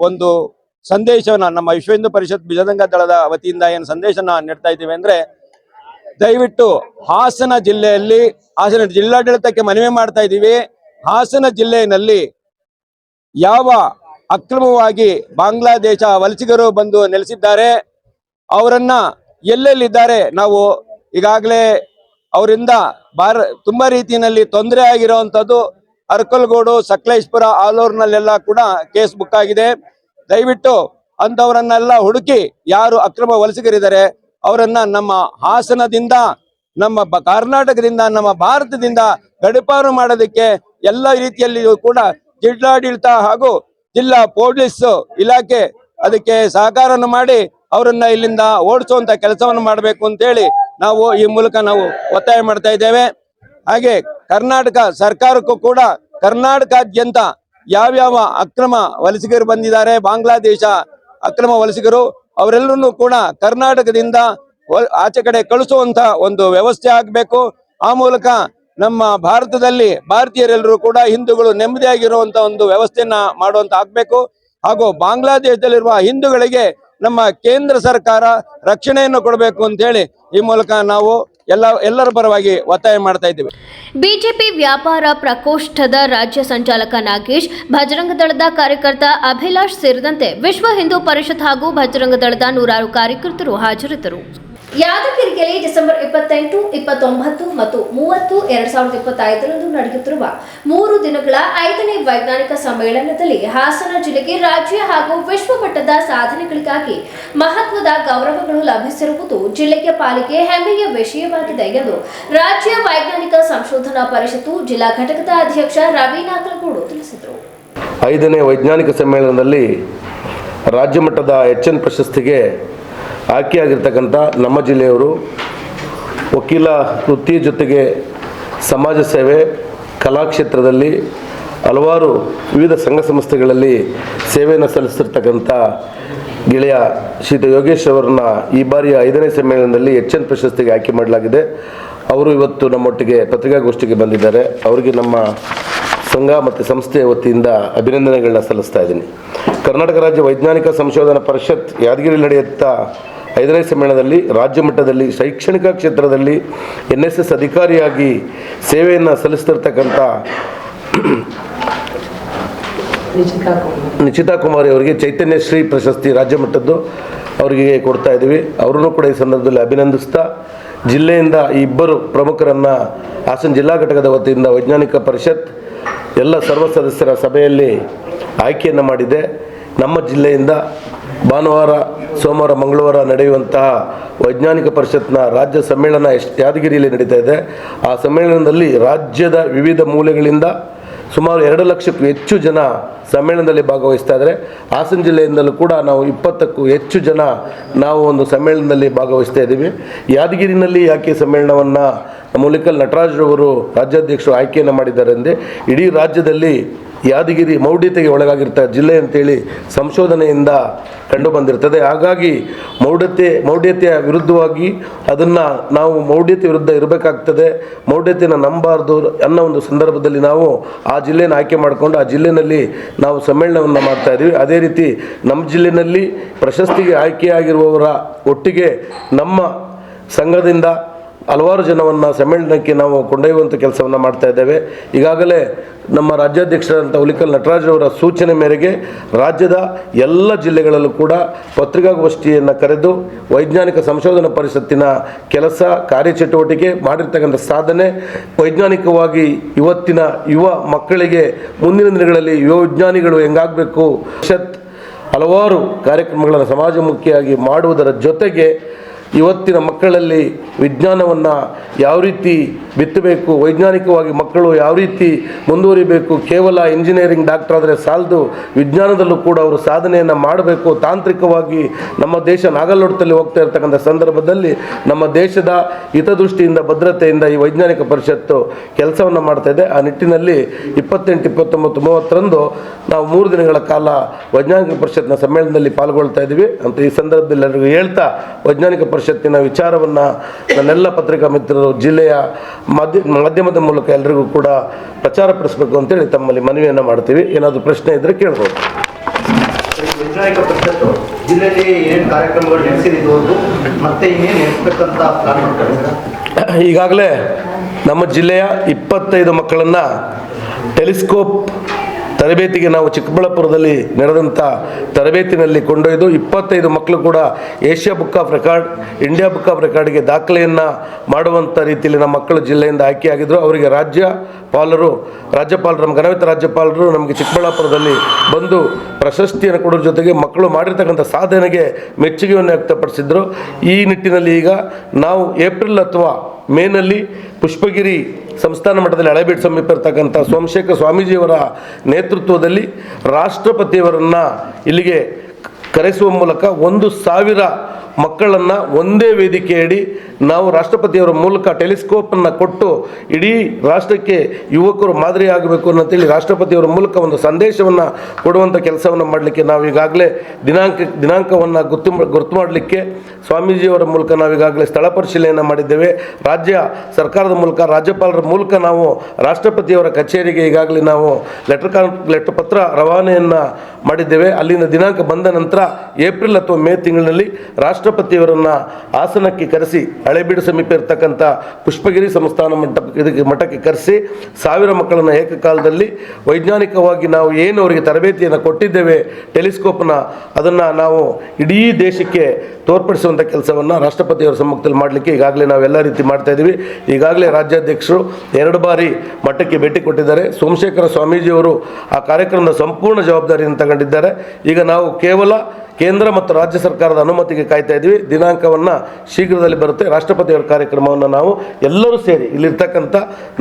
ಒಂದು ಸಂದೇಶವನ್ನ ನಮ್ಮ ವಿಶ್ವ ಹಿಂದೂ ಪರಿಷತ್ ಬಜರಂಗ ದಳದ ವತಿಯಿಂದ ಏನು ಸಂದೇಶನ ನೀಡ್ತಾ ಇದ್ದೀವಿ ಅಂದ್ರೆ, ದಯವಿಟ್ಟು ಹಾಸನ ಜಿಲ್ಲಾಡಳಿತಕ್ಕೆ ಮನವಿ ಮಾಡ್ತಾ ಇದ್ದೀವಿ. ಹಾಸನ ಜಿಲ್ಲೆಯಲ್ಲಿ ಯಾವ ಅಕ್ರಮವಾಗಿ ಬಾಂಗ್ಲಾದೇಶ ವಲಸಿಗರು ಬಂದು ನೆಲೆಸಿದ್ದಾರೆ ಅವರನ್ನ ಎಲ್ಲೆಲ್ಲಿದ್ದಾರೆ ನಾವು ಈಗಾಗಲೇ ಅವರಿಂದ ತುಂಬಾ ರೀತಿಯಲ್ಲಿ ತೊಂದರೆ ಆಗಿರುವಂತದ್ದು ಅರಕಲಗೂಡು, ಸಕಲೇಶ್ಪುರ, ಆಲೂರಿನಲ್ಲೆಲ್ಲ ಕೂಡ ಕೇಸ್ ಬುಕ್ ಆಗಿದೆ. ದಯವಿಟ್ಟು ಅಂತವರನ್ನೆಲ್ಲ ಹುಡುಕಿ ಯಾರು ಅಕ್ರಮ ವಲಸಿಗರಿದ್ದಾರೆ ಅವರನ್ನ ನಮ್ಮ ಹಾಸನದಿಂದ, ನಮ್ಮ ಕರ್ನಾಟಕದಿಂದ, ನಮ್ಮ ಭಾರತದಿಂದ ಗಡಿಪಾರು ಮಾಡೋದಕ್ಕೆ ಎಲ್ಲ ರೀತಿಯಲ್ಲಿಯೂ ಕೂಡ ಜಿಲ್ಲಾಡಳಿತ ಹಾಗೂ ಜಿಲ್ಲಾ ಪೊಲೀಸ್ ಇಲಾಖೆ ಅದಕ್ಕೆ ಸಹಕಾರವನ್ನು ಮಾಡಿ ಅವರನ್ನ ಇಲ್ಲಿಂದ ಓಡಿಸುವಂತ ಕೆಲಸವನ್ನು ಮಾಡಬೇಕು ಅಂತೇಳಿ ನಾವು ಈ ಮೂಲಕ ನಾವು ಒತ್ತಾಯ ಮಾಡ್ತಾ ಇದ್ದೇವೆ. ಹಾಗೆ ಕರ್ನಾಟಕ ಸರ್ಕಾರಕ್ಕೂ ಕೂಡ ಕರ್ನಾಟಕಾದ್ಯಂತ ಯಾವ್ಯಾವ ಅಕ್ರಮ ವಲಸಿಗರು ಬಂದಿದ್ದಾರೆ, ಬಾಂಗ್ಲಾದೇಶ ಅಕ್ರಮ ವಲಸಿಗರು, ಅವರೆಲ್ಲರನ್ನೂ ಕೂಡ ಕರ್ನಾಟಕದಿಂದ ಆಚೆ ಕಡೆ ಕಳಿಸುವಂತ ಒಂದು ವ್ಯವಸ್ಥೆ ಆಗಬೇಕು. ಆ ಮೂಲಕ ನಮ್ಮ ಭಾರತದಲ್ಲಿ ಭಾರತೀಯರೆಲ್ಲರೂ ಕೂಡ ಹಿಂದೂಗಳು ನೆಮ್ಮದಿಯಾಗಿರುವಂತ ಒಂದು ವ್ಯವಸ್ಥೆಯನ್ನ ಮಾಡುವಂತ ಆಗ್ಬೇಕು. ಹಾಗೂ ಬಾಂಗ್ಲಾದೇಶದಲ್ಲಿರುವ ಹಿಂದೂಗಳಿಗೆ ನಮ್ಮ ಕೇಂದ್ರ ಸರ್ಕಾರ ರಕ್ಷಣೆಯನ್ನು ಕೊಡಬೇಕು ಅಂತ ಹೇಳಿ ಈ ಮೂಲಕ ನಾವು ಎಲ್ಲರ ಪರವಾಗಿ ಒತ್ತಾಯ ಮಾಡ್ತಾ ಇದ್ದೀವಿ. ಬಿಜೆಪಿ ವ್ಯಾಪಾರ ಪ್ರಕೋಷ್ಠದ ರಾಜ್ಯ ಸಂಚಾಲಕ ನಾಗೇಶ್, ಭಜರಂಗ ದಳದ ಕಾರ್ಯಕರ್ತ ಅಭಿಲಾಷ್ ಸೇರಿದಂತೆ ವಿಶ್ವ ಹಿಂದೂ ಪರಿಷತ್ ಹಾಗೂ ಭಜರಂಗ ದಳದ ನೂರಾರು ಕಾರ್ಯಕರ್ತರು ಹಾಜರಿದ್ದರು. ಯಾದಗಿರಿಯಲ್ಲಿ ಡಿಸೆಂಬರ್ 28, 29 ಮತ್ತು 30, 2025 ನಡೆಯುತ್ತಿರುವ 3 ದಿನಗಳ 5ನೇ ವೈಜ್ಞಾನಿಕ ಸಮ್ಮೇಳನದಲ್ಲಿ ಹಾಸನ ಜಿಲ್ಲೆಗೆ ರಾಜ್ಯ ಹಾಗೂ ವಿಶ್ವ ಮಟ್ಟದ ಸಾಧನೆಗಳಿಗಾಗಿ ಮಹತ್ವದ ಗೌರವಗಳು ಲಭಿಸಿರುವುದು ಜಿಲ್ಲೆಯ ಪಾಲಿಗೆ ಹೆಮ್ಮೆಯ ವಿಷಯವಾಗಿದೆ ಎಂದು ರಾಜ್ಯ ವೈಜ್ಞಾನಿಕ ಸಂಶೋಧನಾ ಪರಿಷತ್ತು ಜಿಲ್ಲಾ ಘಟಕದ ಅಧ್ಯಕ್ಷ ರವಿ ನಾಗಲಗೂಡು ತಿಳಿಸಿದರು. 5ನೇ ವೈಜ್ಞಾನಿಕ ಸಮ್ಮೇಳನದಲ್ಲಿ ರಾಜ್ಯ ಮಟ್ಟದ HN ಪ್ರಶಸ್ತಿಗೆ ಆಯ್ಕೆಯಾಗಿರ್ತಕ್ಕಂಥ ನಮ್ಮ ಜಿಲ್ಲೆಯವರು ವಕೀಲ ವೃತ್ತಿ ಜೊತೆಗೆ ಸಮಾಜ ಸೇವೆ, ಕಲಾಕ್ಷೇತ್ರದಲ್ಲಿ ಹಲವಾರು ವಿವಿಧ ಸಂಘ ಸಂಸ್ಥೆಗಳಲ್ಲಿ ಸೇವೆಯನ್ನು ಸಲ್ಲಿಸಿರ್ತಕ್ಕಂಥ ಗೆಳೆಯ ಶ್ರೀ ಯೋಗೇಶ್ ಅವರನ್ನ ಈ ಬಾರಿಯ 5ನೇ ಸಮ್ಮೇಳನದಲ್ಲಿ HN ಪ್ರಶಸ್ತಿಗೆ ಆಯ್ಕೆ ಮಾಡಲಾಗಿದೆ. ಅವರು ಇವತ್ತು ನಮ್ಮೊಟ್ಟಿಗೆ ಪತ್ರಿಕಾಗೋಷ್ಠಿಗೆ ಬಂದಿದ್ದಾರೆ. ಅವರಿಗೆ ನಮ್ಮ ಸಂಘ ಮತ್ತು ಸಂಸ್ಥೆಯ ವತಿಯಿಂದ ಅಭಿನಂದನೆಗಳನ್ನ ಸಲ್ಲಿಸ್ತಾ ಇದ್ದೀನಿ. ಕರ್ನಾಟಕ ರಾಜ್ಯ ವೈಜ್ಞಾನಿಕ ಸಂಶೋಧನಾ ಪರಿಷತ್ ಯಾದಗಿರಿ ನಡೆಯುತ್ತ 5ನೇ ಸಮ್ಮೇಳನದಲ್ಲಿ ರಾಜ್ಯ ಮಟ್ಟದಲ್ಲಿ ಶೈಕ್ಷಣಿಕ ಕ್ಷೇತ್ರದಲ್ಲಿ NSS ಅಧಿಕಾರಿಯಾಗಿ ಸೇವೆಯನ್ನು ಸಲ್ಲಿಸ್ತಿರ್ತಕ್ಕಂಥ ನಿಚಿತಾ ಕುಮಾರಿ ಅವರಿಗೆ ಚೈತನ್ಯ ಶ್ರೀ ಪ್ರಶಸ್ತಿ ರಾಜ್ಯ ಮಟ್ಟದ್ದು ಅವರಿಗೆ ಕೊಡ್ತಾ ಇದ್ದೀವಿ. ಅವರನ್ನು ಕೂಡ ಈ ಸಂದರ್ಭದಲ್ಲಿ ಅಭಿನಂದಿಸ್ತಾ, ಜಿಲ್ಲೆಯಿಂದ ಈ ಇಬ್ಬರು ಪ್ರಮುಖರನ್ನು ಹಾಸನ ಜಿಲ್ಲಾ ಘಟಕದ ವತಿಯಿಂದ ವೈಜ್ಞಾನಿಕ ಪರಿಷತ್ ಎಲ್ಲ ಸರ್ವ ಸದಸ್ಯರ ಸಭೆಯಲ್ಲಿ ಆಯ್ಕೆಯನ್ನು ಮಾಡಿದೆ. ನಮ್ಮ ಜಿಲ್ಲೆಯಿಂದ ಭಾನುವಾರ, ಸೋಮವಾರ, ಮಂಗಳವಾರ ನಡೆಯುವಂತಹ ವೈಜ್ಞಾನಿಕ ಪರಿಷತ್ನ ರಾಜ್ಯ ಸಮ್ಮೇಳನ ಯಾದಗಿರಿಯಲ್ಲಿ ನಡೀತಾ ಇದೆ. ಆ ಸಮ್ಮೇಳನದಲ್ಲಿ ರಾಜ್ಯದ ವಿವಿಧ ಮೂಲೆಗಳಿಂದ ಸುಮಾರು 2 ಲಕ್ಷಕ್ಕೂ ಹೆಚ್ಚು ಜನ ಸಮ್ಮೇಳನದಲ್ಲಿ ಭಾಗವಹಿಸ್ತಾ ಇದ್ದಾರೆ. ಹಾಸನ ಜಿಲ್ಲೆಯಿಂದಲೂ ಕೂಡ ನಾವು 20ಕ್ಕೂ ಹೆಚ್ಚು ಜನ ನಾವು ಒಂದು ಸಮ್ಮೇಳನದಲ್ಲಿ ಭಾಗವಹಿಸ್ತಾ ಇದ್ದೀವಿ. ಯಾದಗಿರಿನಲ್ಲಿ ಯಾಕೆ ಸಮ್ಮೇಳನವನ್ನು ಮುಲಿಕಲ್ ನಟರಾಜ್ರವರು ರಾಜ್ಯಾಧ್ಯಕ್ಷರು ಆಯ್ಕೆಯನ್ನು ಮಾಡಿದ್ದಾರೆ ಅಂದರೆ, ಇಡೀ ರಾಜ್ಯದಲ್ಲಿ ಯಾದಗಿರಿ ಮೌಢ್ಯತೆಗೆ ಒಳಗಾಗಿರ್ತ ಜಿಲ್ಲೆ ಅಂತೇಳಿ ಸಂಶೋಧನೆಯಿಂದ ಕಂಡು ಬಂದಿರ್ತದೆ. ಹಾಗಾಗಿ ಮೌಢ್ಯತೆಯ ವಿರುದ್ಧವಾಗಿ ಅದನ್ನು ನಾವು ಮೌಢ್ಯತೆ ವಿರುದ್ಧ ಇರಬೇಕಾಗ್ತದೆ, ಮೌಢ್ಯತೆಯನ್ನು ನಂಬಾರ್ದು ಅನ್ನೋ ಒಂದು ಸಂದರ್ಭದಲ್ಲಿ ನಾವು ಆ ಜಿಲ್ಲೆಯನ್ನು ಆಯ್ಕೆ ಮಾಡಿಕೊಂಡು ಆ ಜಿಲ್ಲೆಯಲ್ಲಿ ನಾವು ಸಮ್ಮೇಳನವನ್ನು ಮಾಡ್ತಾ ಇದ್ದೀವಿ. ಅದೇ ರೀತಿ ನಮ್ಮ ಜಿಲ್ಲೆಯಲ್ಲಿ ಪ್ರಶಸ್ತಿಗೆ ಆಯ್ಕೆಯಾಗಿರುವವರ ಒಟ್ಟಿಗೆ ನಮ್ಮ ಸಂಘದಿಂದ ಹಲವಾರು ಜನವನ್ನು ಸಮ್ಮೇಳನಕ್ಕೆ ನಾವು ಕೊಂಡೊಯ್ಯುವಂಥ ಕೆಲಸವನ್ನು ಮಾಡ್ತಾ ಇದ್ದೇವೆ. ಈಗಾಗಲೇ ನಮ್ಮ ರಾಜ್ಯಾಧ್ಯಕ್ಷರಾದಂಥ ಹುಲಿಕಲ್ ನಟರಾಜ್ರವರ ಸೂಚನೆ ಮೇರೆಗೆ ರಾಜ್ಯದ ಎಲ್ಲ ಜಿಲ್ಲೆಗಳಲ್ಲೂ ಕೂಡ ಪತ್ರಿಕಾಗೋಷ್ಠಿಯನ್ನು ಕರೆದು ವೈಜ್ಞಾನಿಕ ಸಂಶೋಧನಾ ಪರಿಷತ್ತಿನ ಕೆಲಸ ಕಾರ್ಯಚಟುವಟಿಕೆ ಮಾಡಿರ್ತಕ್ಕಂಥ ಸಾಧನೆ, ವೈಜ್ಞಾನಿಕವಾಗಿ ಇವತ್ತಿನ ಯುವ ಮಕ್ಕಳಿಗೆ ಮುಂದಿನ ದಿನಗಳಲ್ಲಿ ಯುವ ವಿಜ್ಞಾನಿಗಳು ಹೆಂಗಾಗಬೇಕು, ಹಲವಾರು ಕಾರ್ಯಕ್ರಮಗಳನ್ನು ಸಮಾಜಮುಖಿಯಾಗಿ ಮಾಡುವುದರ ಜೊತೆಗೆ ಇವತ್ತಿನ ಮಕ್ಕಳಲ್ಲಿ ವಿಜ್ಞಾನವನ್ನು ಯಾವ ರೀತಿ ಬಿತ್ತಬೇಕು, ವೈಜ್ಞಾನಿಕವಾಗಿ ಮಕ್ಕಳು ಯಾವ ರೀತಿ ಮುಂದುವರಿಬೇಕು, ಕೇವಲ ಇಂಜಿನಿಯರಿಂಗ್ ಡಾಕ್ಟರ್ ಆದರೆ ಸಾಲದು, ವಿಜ್ಞಾನದಲ್ಲೂ ಕೂಡ ಅವರು ಸಾಧನೆಯನ್ನು ಮಾಡಬೇಕು. ತಾಂತ್ರಿಕವಾಗಿ ನಮ್ಮ ದೇಶ ನಾಗಲೋಟದಲ್ಲಿ ಹೋಗ್ತಾ ಇರ್ತಕ್ಕಂಥ ಸಂದರ್ಭದಲ್ಲಿ ನಮ್ಮ ದೇಶದ ಹಿತದೃಷ್ಟಿಯಿಂದ ಭದ್ರತೆಯಿಂದ ಈ ವೈಜ್ಞಾನಿಕ ಪರಿಷತ್ತು ಕೆಲಸವನ್ನು ಮಾಡ್ತಾ ಇದೆ. ಆ ನಿಟ್ಟಿನಲ್ಲಿ 28, 29, 30ರಂದು ನಾವು 3 ದಿನಗಳ ಕಾಲ ವೈಜ್ಞಾನಿಕ ಪರಿಷತ್ನ ಸಮ್ಮೇಳನದಲ್ಲಿ ಪಾಲ್ಗೊಳ್ತಾ ಇದ್ದೀವಿ ಅಂತ ಈ ಸಂದರ್ಭದಲ್ಲಿ ಎಲ್ಲರಿಗೂ ಹೇಳ್ತಾ, ವೈಜ್ಞಾನಿಕ ಪರಿಷತ್ತಿನ ವಿಚಾರವನ್ನು ನನ್ನೆಲ್ಲ ಪತ್ರಿಕಾ ಮಿತ್ರರು ಜಿಲ್ಲೆಯ ಮಾಧ್ಯಮದ ಮೂಲಕ ಎಲ್ಲರಿಗೂ ಕೂಡ ಪ್ರಚಾರ ಪಡಿಸಬೇಕು ಅಂತೇಳಿ ತಮ್ಮಲ್ಲಿ ಮನವಿಯನ್ನು ಮಾಡ್ತೀವಿ. ಏನಾದರೂ ಪ್ರಶ್ನೆ ಇದ್ದರೆ ಕೇಳ್ಬೋದು. ವೈಜ್ಞಾನಿಕ ಪರಿಷತ್ತು ಜಿಲ್ಲೆಯಲ್ಲಿ ಏನು ಕಾರ್ಯಕ್ರಮಗಳು ನಡೆಸಿದ್ದು ಮತ್ತೆ ಇನ್ನೇನು ನಡೆಸಬೇಕಂತ ಪ್ಲಾನ್ ಮಾಡ್ತಾರೆ? ಈಗಾಗಲೇ ನಮ್ಮ ಜಿಲ್ಲೆಯ 25 ಮಕ್ಕಳನ್ನು ಟೆಲಿಸ್ಕೋಪ್ ತರಬೇತಿಗೆ ನಾವು ಚಿಕ್ಕಬಳ್ಳಾಪುರದಲ್ಲಿ ನಡೆದಂಥ ತರಬೇತಿನಲ್ಲಿ ಕೊಂಡೊಯ್ದು 25 ಮಕ್ಕಳು ಕೂಡ Asia book of record, India book of ರೆಕಾರ್ಡ್ಗೆ ದಾಖಲೆಯನ್ನು ಮಾಡುವಂಥ ರೀತಿಯಲ್ಲಿ ನಮ್ಮ ಮಕ್ಕಳು ಜಿಲ್ಲೆಯಿಂದ ಆಯ್ಕೆಯಾಗಿದ್ದರು. ಅವರಿಗೆ ರಾಜ್ಯಪಾಲರು ನಮ್ಮ ಘನವಿತ ರಾಜ್ಯಪಾಲರು ನಮಗೆ ಚಿಕ್ಕಬಳ್ಳಾಪುರದಲ್ಲಿ ಬಂದು ಪ್ರಶಸ್ತಿಯನ್ನು ಕೊಡೋದ್ರ ಜೊತೆಗೆ ಮಕ್ಕಳು ಮಾಡಿರ್ತಕ್ಕಂಥ ಸಾಧನೆಗೆ ಮೆಚ್ಚುಗೆಯನ್ನು ವ್ಯಕ್ತಪಡಿಸಿದರು. ಈ ನಿಟ್ಟಿನಲ್ಲಿ ಈಗ ನಾವು ಏಪ್ರಿಲ್ ಅಥವಾ ಮೇನಲ್ಲಿ ಪುಷ್ಪಗಿರಿ ಸಂಸ್ಥಾನ ಮಟ್ಟದಲ್ಲಿ ಹಳೇಬೀಡು ಸಮೀಪ ಇರ್ತಕ್ಕಂಥ ಸೋಮಶೇಖರ ಸ್ವಾಮೀಜಿಯವರ ನೇತೃತ್ವದಲ್ಲಿ ರಾಷ್ಟ್ರಪತಿಯವರನ್ನು ಇಲ್ಲಿಗೆ ಕರೆಸುವ ಮೂಲಕ 1,000 ಮಕ್ಕಳನ್ನು ಒಂದೇ ವೇದಿಕೆಯಡಿ ನಾವು ರಾಷ್ಟ್ರಪತಿಯವರ ಮೂಲಕ ಟೆಲಿಸ್ಕೋಪನ್ನು ಕೊಟ್ಟು ಇಡೀ ರಾಷ್ಟ್ರಕ್ಕೆ ಯುವಕರು ಮಾದರಿಯಾಗಬೇಕು ಅಂತೇಳಿ ರಾಷ್ಟ್ರಪತಿಯವರ ಮೂಲಕ ಒಂದು ಸಂದೇಶವನ್ನು ಕೊಡುವಂಥ ಕೆಲಸವನ್ನು ಮಾಡಲಿಕ್ಕೆ ನಾವು ಈಗಾಗಲೇ ದಿನಾಂಕವನ್ನು ಗುರ್ತು ಮಾಡಲಿಕ್ಕೆ ಸ್ವಾಮೀಜಿಯವರ ಮೂಲಕ ನಾವು ಈಗಾಗಲೇ ಸ್ಥಳ ಪರಿಶೀಲನೆಯನ್ನು ಮಾಡಿದ್ದೇವೆ. ರಾಜ್ಯ ಸರ್ಕಾರದ ಮೂಲಕ ರಾಜ್ಯಪಾಲರ ಮೂಲಕ ನಾವು ರಾಷ್ಟ್ರಪತಿಯವರ ಕಚೇರಿಗೆ ಈಗಾಗಲೇ ನಾವು ಲೆಟರ್ ಪತ್ರ ರವಾನೆಯನ್ನು ಮಾಡಿದ್ದೇವೆ. ಅಲ್ಲಿಂದ ದಿನಾಂಕ ಬಂದ ನಂತರ ಏಪ್ರಿಲ್ ಅಥವಾ ಮೇ ತಿಂಗಳಿನಲ್ಲಿ ರಾಷ್ಟ್ರಪತಿಯವರನ್ನು ಹಾಸನಕ್ಕೆ ಕರೆಸಿ ಹಳೇಬೀಡು ಸಮೀಪ ಇರತಕ್ಕಂಥ ಪುಷ್ಪಗಿರಿ ಸಂಸ್ಥಾನ ಮಠಕ್ಕೆ ಕರೆಸಿ 1000 ಮಕ್ಕಳನ್ನು ಏಕಕಾಲದಲ್ಲಿ ವೈಜ್ಞಾನಿಕವಾಗಿ ನಾವು ಏನು ಅವರಿಗೆ ತರಬೇತಿಯನ್ನು ಕೊಟ್ಟಿದ್ದೇವೆ ಟೆಲಿಸ್ಕೋಪ್ನ, ಅದನ್ನು ನಾವು ಇಡೀ ದೇಶಕ್ಕೆ ತೋರ್ಪಡಿಸುವಂಥ ಕೆಲಸವನ್ನು ರಾಷ್ಟ್ರಪತಿಯವರ ಸಮ್ಮುಖದಲ್ಲಿ ಮಾಡಲಿಕ್ಕೆ ಈಗಾಗಲೇ ನಾವೆಲ್ಲ ರೀತಿ ಮಾಡ್ತಾ ಇದ್ದೀವಿ. ಈಗಾಗಲೇ ರಾಜ್ಯಾಧ್ಯಕ್ಷರು 2 ಬಾರಿ ಮಠಕ್ಕೆ ಭೇಟಿ ಕೊಟ್ಟಿದ್ದಾರೆ. ಸೋಮಶೇಖರ ಸ್ವಾಮೀಜಿಯವರು ಆ ಕಾರ್ಯಕ್ರಮದ ಸಂಪೂರ್ಣ ಜವಾಬ್ದಾರಿಯನ್ನು ತಗೊಂಡಿದ್ದಾರೆ. ಈಗ ನಾವು ಕೇವಲ ಕೇಂದ್ರ ಮತ್ತು ರಾಜ್ಯ ಸರ್ಕಾರದ ಅನುಮತಿಗೆ ಕಾಯ್ತಾ ಇದ್ದೀವಿ. ದಿನಾಂಕವನ್ನು ಶೀಘ್ರದಲ್ಲಿ ಬರುತ್ತೆ. ರಾಷ್ಟ್ರಪತಿಯವರ ಕಾರ್ಯಕ್ರಮವನ್ನು ನಾವು ಎಲ್ಲರೂ ಸೇರಿ ಇಲ್ಲಿರ್ತಕ್ಕಂಥ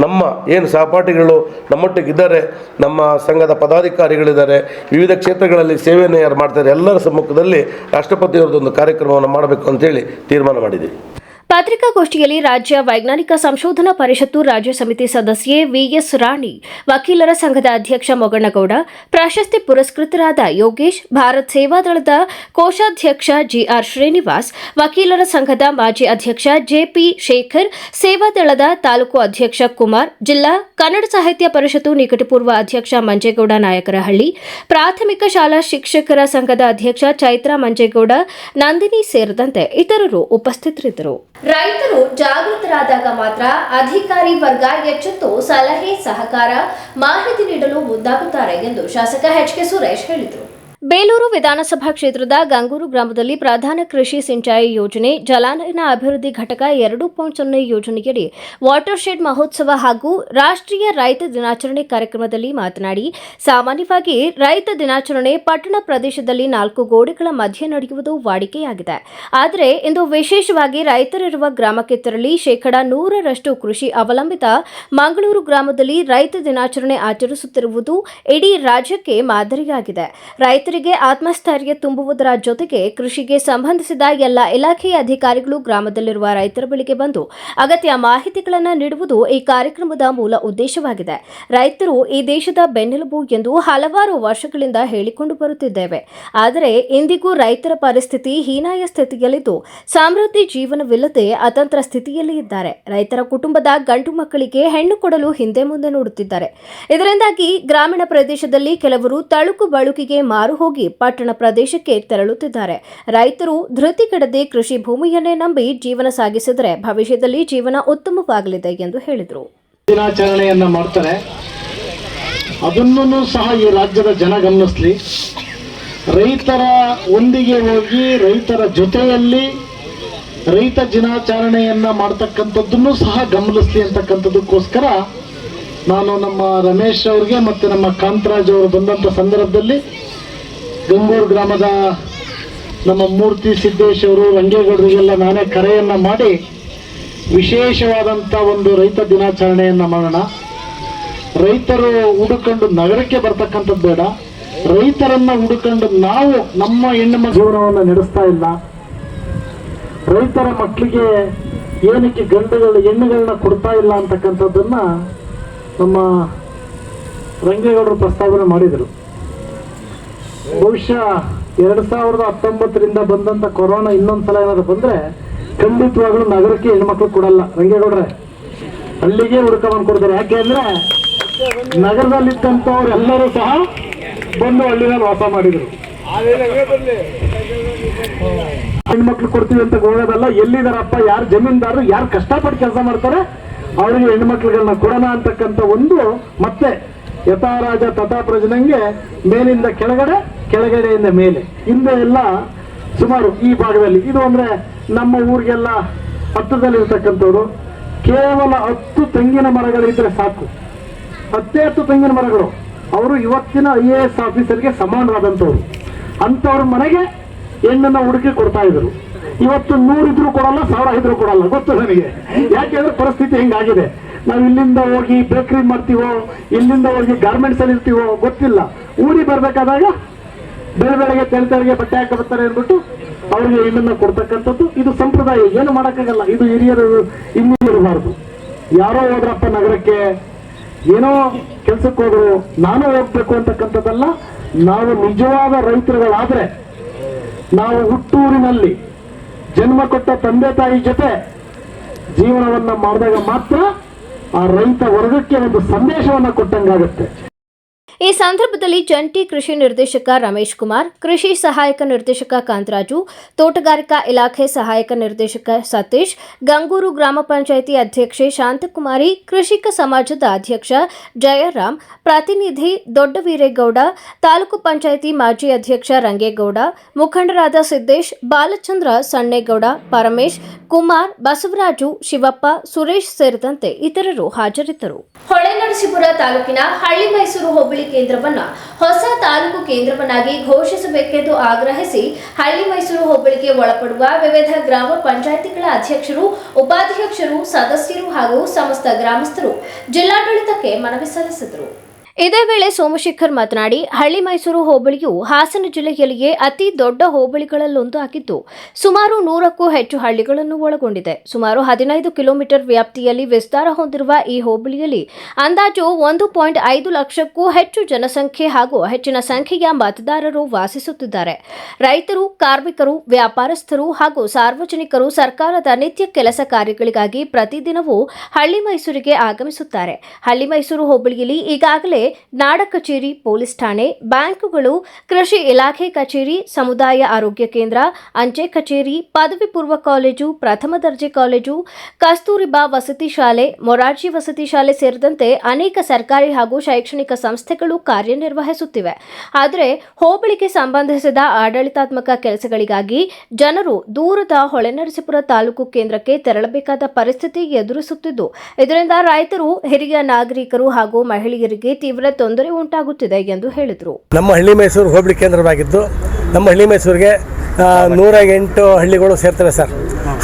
ನಮ್ಮ ಏನು ಸಹಪಾಠಿಗಳು ನಮ್ಮೊಟ್ಟಿಗಿದ್ದಾರೆ, ನಮ್ಮ ಸಂಘದ ಪದಾಧಿಕಾರಿಗಳಿದ್ದಾರೆ, ವಿವಿಧ ಕ್ಷೇತ್ರಗಳಲ್ಲಿ ಸೇವೆಯನ್ನು ಯಾರು ಮಾಡ್ತಾರೆ, ಎಲ್ಲರ ಸಮ್ಮುಖದಲ್ಲಿ ರಾಷ್ಟ್ರಪತಿಯವರದೊಂದು ಕಾರ್ಯಕ್ರಮವನ್ನು ಮಾಡಬೇಕು ಅಂತೇಳಿ ತೀರ್ಮಾನ ಮಾಡಿದ್ದೀವಿ. ಪತ್ರಿಕಾಗೋಷ್ಠಿಯಲ್ಲಿ ರಾಜ್ಯ ವೈಜ್ಞಾನಿಕ ಸಂಶೋಧನಾ ಪರಿಷತ್ತು ರಾಜ್ಯ ಸಮಿತಿ ಸದಸ್ಯೆ ವಿಎಸ್ ರಾಣಿ, ವಕೀಲರ ಸಂಘದ ಅಧ್ಯಕ್ಷ ಮೊಗಣ್ಣಗೌಡ, ಪ್ರಶಸ್ತಿ ಪುರಸ್ಕೃತರಾದ ಯೋಗೇಶ್, ಭಾರತ್ ಸೇವಾದಳದ ಕೋಶಾಧ್ಯಕ್ಷ ಜಿಆರ್ ಶ್ರೀನಿವಾಸ್, ವಕೀಲರ ಸಂಘದ ಮಾಜಿ ಅಧ್ಯಕ್ಷ ಜೆಪಿ ಶೇಖರ್, ಸೇವಾದಳದ ತಾಲೂಕು ಅಧ್ಯಕ್ಷ ಕುಮಾರ್, ಜಿಲ್ಲಾ ಕನ್ನಡ ಸಾಹಿತ್ಯ ಪರಿಷತ್ತು ನಿಕಟಪೂರ್ವ ಅಧ್ಯಕ್ಷ ಮಂಜೇಗೌಡ ನಾಯಕರಹಳ್ಳಿ, ಪ್ರಾಥಮಿಕ ಶಾಲಾ ಶಿಕ್ಷಕರ ಸಂಘದ ಅಧ್ಯಕ್ಷ ಚೈತ್ರ ಮಂಜೇಗೌಡ, ನಂದಿನಿ ಸೇರಿದಂತೆ ಇತರರು ಉಪಸ್ಥಿತರಿದ್ದರು. ರೈತರು ಜಾಗೃತರಾದಾಗ ಮಾತ್ರ ಅಧಿಕಾರಿ ವರ್ಗ ಎಚ್ಚೆತ್ತು ಸಲಹೆ, ಸಹಕಾರ, ಮಾಹಿತಿ ನೀಡಲು ಮುಂದಾಗುತ್ತಾರೆ ಎಂದು ಶಾಸಕ ಎಚ್.ಕೆ. ಸುರೇಶ್ ಹೇಳಿದರು. ಬೇಲೂರು ವಿಧಾನಸಭಾ ಕ್ಷೇತ್ರದ ಗಂಗೂರು ಗ್ರಾಮದಲ್ಲಿ ಪ್ರಧಾನ ಕೃಷಿ ಸಿಂಚಾಯಿ ಯೋಜನೆ, ಜಲಾನಯನ ಅಭಿವೃದ್ಧಿ ಘಟಕ 2.0 ಯೋಜನೆಯಡಿ ವಾಟರ್ ಶೆಡ್ ಮಹೋತ್ಸವ ಹಾಗೂ ರಾಷ್ಟ್ರೀಯ ರೈತ ದಿನಾಚರಣೆ ಕಾರ್ಯಕ್ರಮದಲ್ಲಿ ಮಾತನಾಡಿ, ಸಾಮಾನ್ಯವಾಗಿ ರೈತ ದಿನಾಚರಣೆ ಪಟ್ಟಣ ಪ್ರದೇಶದಲ್ಲಿ 4 ಗೋಡೆಗಳ ಮಧ್ಯೆ ನಡೆಯುವುದು ವಾಡಿಕೆಯಾಗಿದೆ. ಆದರೆ ಇಂದು ವಿಶೇಷವಾಗಿ ರೈತರಿರುವ ಗ್ರಾಮಕ್ಕೆ ತೆರಳಿ 100% ಕೃಷಿ ಅವಲಂಬಿತ ಮಂಗಳೂರು ಗ್ರಾಮದಲ್ಲಿ ರೈತ ದಿನಾಚರಣೆ ಆಚರಿಸುತ್ತಿರುವುದು ಇಡೀ ರಾಜ್ಯಕ್ಕೆ ಮಾದರಿಯಾಗಿದೆ. ರೈತರಿಗೆ ರೈತರಿಗೆ ಆತ್ಮಸ್ಥೈರ್ಯ ತುಂಬುವುದರ ಜೊತೆಗೆ ಕೃಷಿಗೆ ಸಂಬಂಧಿಸಿದ ಎಲ್ಲ ಇಲಾಖೆಯ ಅಧಿಕಾರಿಗಳು ಗ್ರಾಮದಲ್ಲಿರುವ ರೈತರ ಬಳಿಗೆ ಬಂದು ಅಗತ್ಯ ಮಾಹಿತಿಗಳನ್ನು ನೀಡುವುದು ಈ ಕಾರ್ಯಕ್ರಮದ ಮೂಲ ಉದ್ದೇಶವಾಗಿದೆ. ರೈತರು ಈ ದೇಶದ ಬೆನ್ನೆಲುಬು ಎಂದು ಹಲವಾರು ವರ್ಷಗಳಿಂದ ಹೇಳಿಕೊಂಡು ಬರುತ್ತಿದ್ದೇವೆ. ಆದರೆ ಇಂದಿಗೂ ರೈತರ ಪರಿಸ್ಥಿತಿ ಹೀನಾಯ ಸ್ಥಿತಿಯಲ್ಲಿದ್ದು ಸಮೃದ್ಧಿ ಜೀವನವಿಲ್ಲದೆ ಅತಂತ್ರ ಸ್ಥಿತಿಯಲ್ಲಿ ಇದ್ದಾರೆ. ರೈತರ ಕುಟುಂಬದ ಗಂಡು ಮಕ್ಕಳಿಗೆ ಹೆಣ್ಣು ಕೊಡಲು ಹಿಂದೆ ಮುಂದೆ ನೋಡುತ್ತಿದ್ದಾರೆ. ಇದರಿಂದಾಗಿ ಗ್ರಾಮೀಣ ಪ್ರದೇಶದಲ್ಲಿ ಕೆಲವರು ತಳುಕು ಬಳುಕಿಗೆ ಮಾರು ಹೋಗಿ ಪಟ್ಟಣ ಪ್ರದೇಶಕ್ಕೆ ತೆರಳುತ್ತಿದ್ದಾರೆ. ರೈತರು ಧೃತಿಗೆಡದೆ ಕೃಷಿ ಭೂಮಿಯನ್ನೇ ನಂಬಿ ಜೀವನ ಸಾಗಿಸಿದರೆ ಭವಿಷ್ಯದಲ್ಲಿ ಜೀವನ ಉತ್ತಮವಾಗಲಿದೆ ಎಂದು ಹೇಳಿದರು. ದಿನಾಚರಣೆಯನ್ನ ಮಾಡ್ತಾರೆ, ಅದನ್ನು ಸಹ ಈ ರಾಜ್ಯದ ಜನ ಗಮನಿಸಲಿ. ರೈತರ ಒಂದಿಗೆ ಹೋಗಿ ರೈತರ ಜೊತೆಯಲ್ಲಿ ರೈತ ದಿನಾಚರಣೆಯನ್ನ ಮಾಡ್ತಕ್ಕಂಥದ್ದನ್ನು ಸಹ ಗಮನಿಸಲಿ ಅಂತಕ್ಕಂಥದ್ದಕ್ಕೋಸ್ಕರ ನಾನು ನಮ್ಮ ರಮೇಶ್ ಅವ್ರಿಗೆ ಮತ್ತು ನಮ್ಮ ಕಾಂತರಾಜ್ ಅವರು ಬಂದಂಥ ಸಂದರ್ಭದಲ್ಲಿ ಗಂಗೂರು ಗ್ರಾಮದ ನಮ್ಮ ಮೂರ್ತಿ ಸಿದ್ದೇಶ್ ಅವರು ರಂಗೇಗೌಡರಿಗೆಲ್ಲ ನಾನೇ ಕರೆಯನ್ನು ಮಾಡಿ ವಿಶೇಷವಾದಂಥ ಒಂದು ರೈತ ದಿನಾಚರಣೆಯನ್ನು ಮಾಡೋಣ. ರೈತರು ಹುಡುಕೊಂಡು ನಗರಕ್ಕೆ ಬರ್ತಕ್ಕಂಥದ್ದು ಬೇಡ, ರೈತರನ್ನು ಹುಡುಕೊಂಡು ನಾವು ನಮ್ಮ ಹೆಣ್ಣು ಜೀವನವನ್ನು ನಡೆಸ್ತಾ ಇಲ್ಲ. ರೈತರ ಮಕ್ಕಳಿಗೆ ಏನಕ್ಕೆ ಹೆಣ್ಣುಗಳನ್ನ ಕೊಡ್ತಾ ಇಲ್ಲ ಅಂತಕ್ಕಂಥದ್ದನ್ನು ನಮ್ಮ ರಂಗೇಗೌಡರು ಪ್ರಸ್ತಾವನೆ ಮಾಡಿದರು. ಬಹುಶಃ 2019ರಿಂದ ಬಂದಂಥ ಕೊರೋನಾ ಇನ್ನೊಂದ್ಸಲ ಏನಾದ್ರು ಬಂದರೆ ಖಂಡಿತವಾಗ್ಲೂ ನಗರಕ್ಕೆ ಹೆಣ್ಮಕ್ಳು ಕೊಡಲ್ಲ. ರಂಗೇಗೌಡ್ರೆ ಹಳ್ಳಿಗೆ ಹುಡುಕವನ್ನು ಕೊಡ್ತಾರೆ. ಯಾಕೆ ಅಂದರೆ ನಗರದಲ್ಲಿದ್ದಂಥವ್ರು ಎಲ್ಲರೂ ಸಹ ಬಂದು ಹಳ್ಳಿನಲ್ಲಿ ವಾಸ ಮಾಡಿದರು. ಹೆಣ್ಮಕ್ಳು ಕೊಡ್ತೀವಿ ಅಂತ ಹೋಗೋದಲ್ಲ, ಎಲ್ಲಿದಾರಪ್ಪ, ಯಾರು ಜಮೀನ್ದಾರರು, ಯಾರು ಕಷ್ಟಪಟ್ಟು ಕೆಲಸ ಮಾಡ್ತಾರೆ ಅವರಿಗೆ ಹೆಣ್ಮಕ್ಳುಗಳನ್ನ ಕೊಡೋಣ ಅಂತಕ್ಕಂಥ ಒಂದು ಮತ್ತೆ ಯಥಾರಾಜ ತಥಾ ಪ್ರಜನಂಗೆ ಮೇಲಿಂದ ಕೆಳಗಡೆ, ಕೆಳಗಡೆಯಿಂದ ಮೇಲೆ, ಹಿಂದೆ ಎಲ್ಲ ಸುಮಾರು ಈ ಭಾಗದಲ್ಲಿ ಇದು ಅಂದರೆ ನಮ್ಮ ಊರಿಗೆಲ್ಲ ಹತ್ತದಲ್ಲಿ ಇರ್ತಕ್ಕಂಥವ್ರು ಕೇವಲ 10 ತೆಂಗಿನ ಮರಗಳಿದ್ರೆ ಸಾಕು. 10 ತೆಂಗಿನ ಮರಗಳು ಅವರು ಇವತ್ತಿನ IAS ಆಫೀಸರ್ಗೆ ಸಮಾನರಾದಂಥವ್ರು. ಅಂಥವ್ರ ಮನೆಗೆ ಹೆಣ್ಣನ್ನು ಹುಡುಕಿ ಕೊಡ್ತಾ ಇದ್ರು. ಇವತ್ತು 100 ಇದ್ರೂ ಕೊಡಲ್ಲ, 1000 ಇದ್ರೂ ಕೊಡಲ್ಲ. ಗೊತ್ತು ನನಗೆ, ಯಾಕೆಂದ್ರೆ ಪರಿಸ್ಥಿತಿ ಹೆಂಗಾಗಿದೆ. ನಾವು ಇಲ್ಲಿಂದ ಹೋಗಿ ಬೇಕರಿ ಮಾಡ್ತೀವೋ, ಇಲ್ಲಿಂದ ಹೋಗಿ ಗಾರ್ಮೆಂಟ್ಸ್ ಅಲ್ಲಿ ಇರ್ತೀವೋ ಗೊತ್ತಿಲ್ಲ. ಊರಿಗೆ ಬರ್ಬೇಕಾದಾಗ ಬೆಳಗ್ಗೆ ತೆಳಗೆ ಬಟ್ಟೆ ಹಾಕಿ ಬರ್ತಾರೆ ಅಂದ್ಬಿಟ್ಟು ಅವ್ರಿಗೆ ಹೆಣ್ಣನ್ನು ಕೊಡ್ತಕ್ಕಂಥದ್ದು ಇದು ಸಂಪ್ರದಾಯ. ಏನು ಮಾಡೋಕ್ಕಾಗಲ್ಲ. ಇದು ಹಿರಿಯರು ಇನ್ನಿರಬಾರ್ದು. ಯಾರೋ ಹೋದ್ರಪ್ಪ ನಗರಕ್ಕೆ, ಏನೋ ಕೆಲ್ಸಕ್ಕೆ ಹೋದ್ರು, ನಾನು ಹೋಗ್ಬೇಕು ಅಂತಕ್ಕಂಥದ್ದಲ್ಲ. ನಾವು ನಿಜವಾದ ರೈತರುಗಳಾದ್ರೆ, ನಾವು ಹುಟ್ಟೂರಿನಲ್ಲಿ ಜನ್ಮ ಕೊಟ್ಟ ತಂದೆ ತಾಯಿ ಜೊತೆ ಜೀವನವನ್ನ ಮಾಡಿದಾಗ ಮಾತ್ರ ಆ ರೈತ ವರ್ಗಕ್ಕೆ ಒಂದು ಸಂದೇಶವನ್ನ ಕೊಟ್ಟಂಗಾಗುತ್ತೆ. ಈ ಸಂದರ್ಭದಲ್ಲಿ ಜಂಟಿ ಕೃಷಿ ನಿರ್ದೇಶಕ ರಮೇಶ್ ಕುಮಾರ್, ಕೃಷಿ ಸಹಾಯಕ ನಿರ್ದೇಶಕ ಕಾಂತರಾಜು, ತೋಟಗಾರಿಕಾ ಇಲಾಖೆ ಸಹಾಯಕ ನಿರ್ದೇಶಕ ಸತೀಶ್, ಗಂಗೂರು ಗ್ರಾಮ ಪಂಚಾಯಿತಿ ಅಧ್ಯಕ್ಷೆ ಶಾಂತಕುಮಾರಿ, ಕೃಷಿಕ ಸಮಾಜದ ಅಧ್ಯಕ್ಷ ಜಯರಾಮ್, ಪ್ರತಿನಿಧಿ ದೊಡ್ಡವೀರೇಗೌಡ, ತಾಲೂಕು ಪಂಚಾಯಿತಿ ಮಾಜಿ ಅಧ್ಯಕ್ಷ ರಂಗೇಗೌಡ, ಮುಖಂಡರಾದ ಸಿದ್ದೇಶ್, ಬಾಲಚಂದ್ರ, ಸಣ್ಣೇಗೌಡ, ಪರಮೇಶ್, ಕುಮಾರ್, ಬಸವರಾಜು, ಶಿವಪ್ಪ, ಸುರೇಶ್ ಸೇರಿದಂತೆ ಇತರರು ಹಾಜರಿದ್ದರು. ಹೊಳೆನರಸೀಪುರ ತಾಲೂಕಿನ ಹಳ್ಳಿ ಮೈಸೂರು ಹೋಬಳಿ ಕೇಂದ್ರವನ್ನು ಹೊಸ ತಾಲೂಕು ಕೇಂದ್ರವನ್ನಾಗಿ ಘೋಷಿಸಬೇಕೆಂದು ಆಗ್ರಹಿಸಿ ಹಳ್ಳಿ ಮೈಸೂರು ಹೋಬಳಿಗೆ ಒಳಪಡುವ ವಿವಿಧ ಗ್ರಾಮ ಪಂಚಾಯಿತಿಗಳ ಅಧ್ಯಕ್ಷರು, ಉಪಾಧ್ಯಕ್ಷರು, ಸದಸ್ಯರು ಹಾಗೂ ಸಮಸ್ತ ಗ್ರಾಮಸ್ಥರು ಜಿಲ್ಲಾಡಳಿತಕ್ಕೆ ಮನವಿ ಸಲ್ಲಿಸಿದರು. ಇದೇ ವೇಳೆ ಸೋಮಶೇಖರ್ ಮಾತನಾಡಿ, ಹಳ್ಳಿ ಮೈಸೂರು ಹೋಬಳಿಯು ಹಾಸನ ಜಿಲ್ಲೆಯಲ್ಲಿಯೇ ಅತಿ ದೊಡ್ಡ ಹೋಬಳಿಗಳಲ್ಲೊಂದು ಆಗಿದ್ದು ಸುಮಾರು 100ಕ್ಕೂ ಹೆಚ್ಚು ಹಳ್ಳಿಗಳನ್ನು ಒಳಗೊಂಡಿದೆ. ಸುಮಾರು 15 ಕಿಲೋಮೀಟರ್ ವ್ಯಾಪ್ತಿಯಲ್ಲಿ ವಿಸ್ತಾರ ಹೊಂದಿರುವ ಈ ಹೋಬಳಿಯಲ್ಲಿ ಅಂದಾಜು 1.5 ಲಕ್ಷಕ್ಕೂ ಹೆಚ್ಚು ಜನಸಂಖ್ಯೆ ಹಾಗೂ ಹೆಚ್ಚಿನ ಸಂಖ್ಯೆಯ ಮತದಾರರು ವಾಸಿಸುತ್ತಿದ್ದಾರೆ. ರೈತರು, ಕಾರ್ಮಿಕರು, ವ್ಯಾಪಾರಸ್ಥರು ಹಾಗೂ ಸಾರ್ವಜನಿಕರು ಸರ್ಕಾರದ ನಿತ್ಯ ಕೆಲಸ ಕಾರ್ಯಗಳಿಗಾಗಿ ಪ್ರತಿದಿನವೂ ಹಳ್ಳಿ ಮೈಸೂರಿಗೆ ಆಗಮಿಸುತ್ತಾರೆ. ಹಳ್ಳಿ ಮೈಸೂರು ಹೋಬಳಿಯಲ್ಲಿ ಈಗಾಗಲೇ ನಾಡ ಕಚೇರಿ, ಪೊಲೀಸ್ ಠಾಣೆ, ಬ್ಯಾಂಕುಗಳು, ಕೃಷಿ ಇಲಾಖೆ ಕಚೇರಿ, ಸಮುದಾಯ ಆರೋಗ್ಯ ಕೇಂದ್ರ, ಅಂಚೆ ಕಚೇರಿ, ಪದವಿ ಪೂರ್ವ ಕಾಲೇಜು, ಪ್ರಥಮ ದರ್ಜೆ ಕಾಲೇಜು, ಕಸ್ತೂರಿಬಾ ವಸತಿ ಶಾಲೆ, ಮೊರಾರ್ಜಿ ವಸತಿ ಶಾಲೆ ಸೇರಿದಂತೆ ಅನೇಕ ಸರ್ಕಾರಿ ಹಾಗೂ ಶೈಕ್ಷಣಿಕ ಸಂಸ್ಥೆಗಳು ಕಾರ್ಯನಿರ್ವಹಿಸುತ್ತಿವೆ. ಆದರೆ ಹೋಬಳಿಗೆ ಸಂಬಂಧಿಸಿದ ಆಡಳಿತಾತ್ಮಕ ಕೆಲಸಗಳಿಗಾಗಿ ಜನರು ದೂರದ ಹೊಳೆನರಸೀಪುರ ತಾಲೂಕು ಕೇಂದ್ರಕ್ಕೆ ತೆರಳಬೇಕಾದ ಪರಿಸ್ಥಿತಿ ಎದುರಿಸುತ್ತಿದ್ದು, ಇದರಿಂದ ರೈತರು, ಹಿರಿಯ ನಾಗರಿಕರು ಹಾಗೂ ಮಹಿಳೆಯರಿಗೆ ತೀವ್ರ ತೊಂದರೆ ಉಂಟಾಗುತ್ತಿದೆ ಎಂದು ಹೇಳಿದರು. ನಮ್ಮ ಹಳ್ಳಿ ಮೈಸೂರು ಹೋಬಳಿ ಕೇಂದ್ರವಾಗಿದ್ದು ನಮ್ಮ ಹಳ್ಳಿ ಮೈಸೂರಿಗೆ 108 ಹಳ್ಳಿಗಳು ಸೇರ್ತವೆ ಸರ್.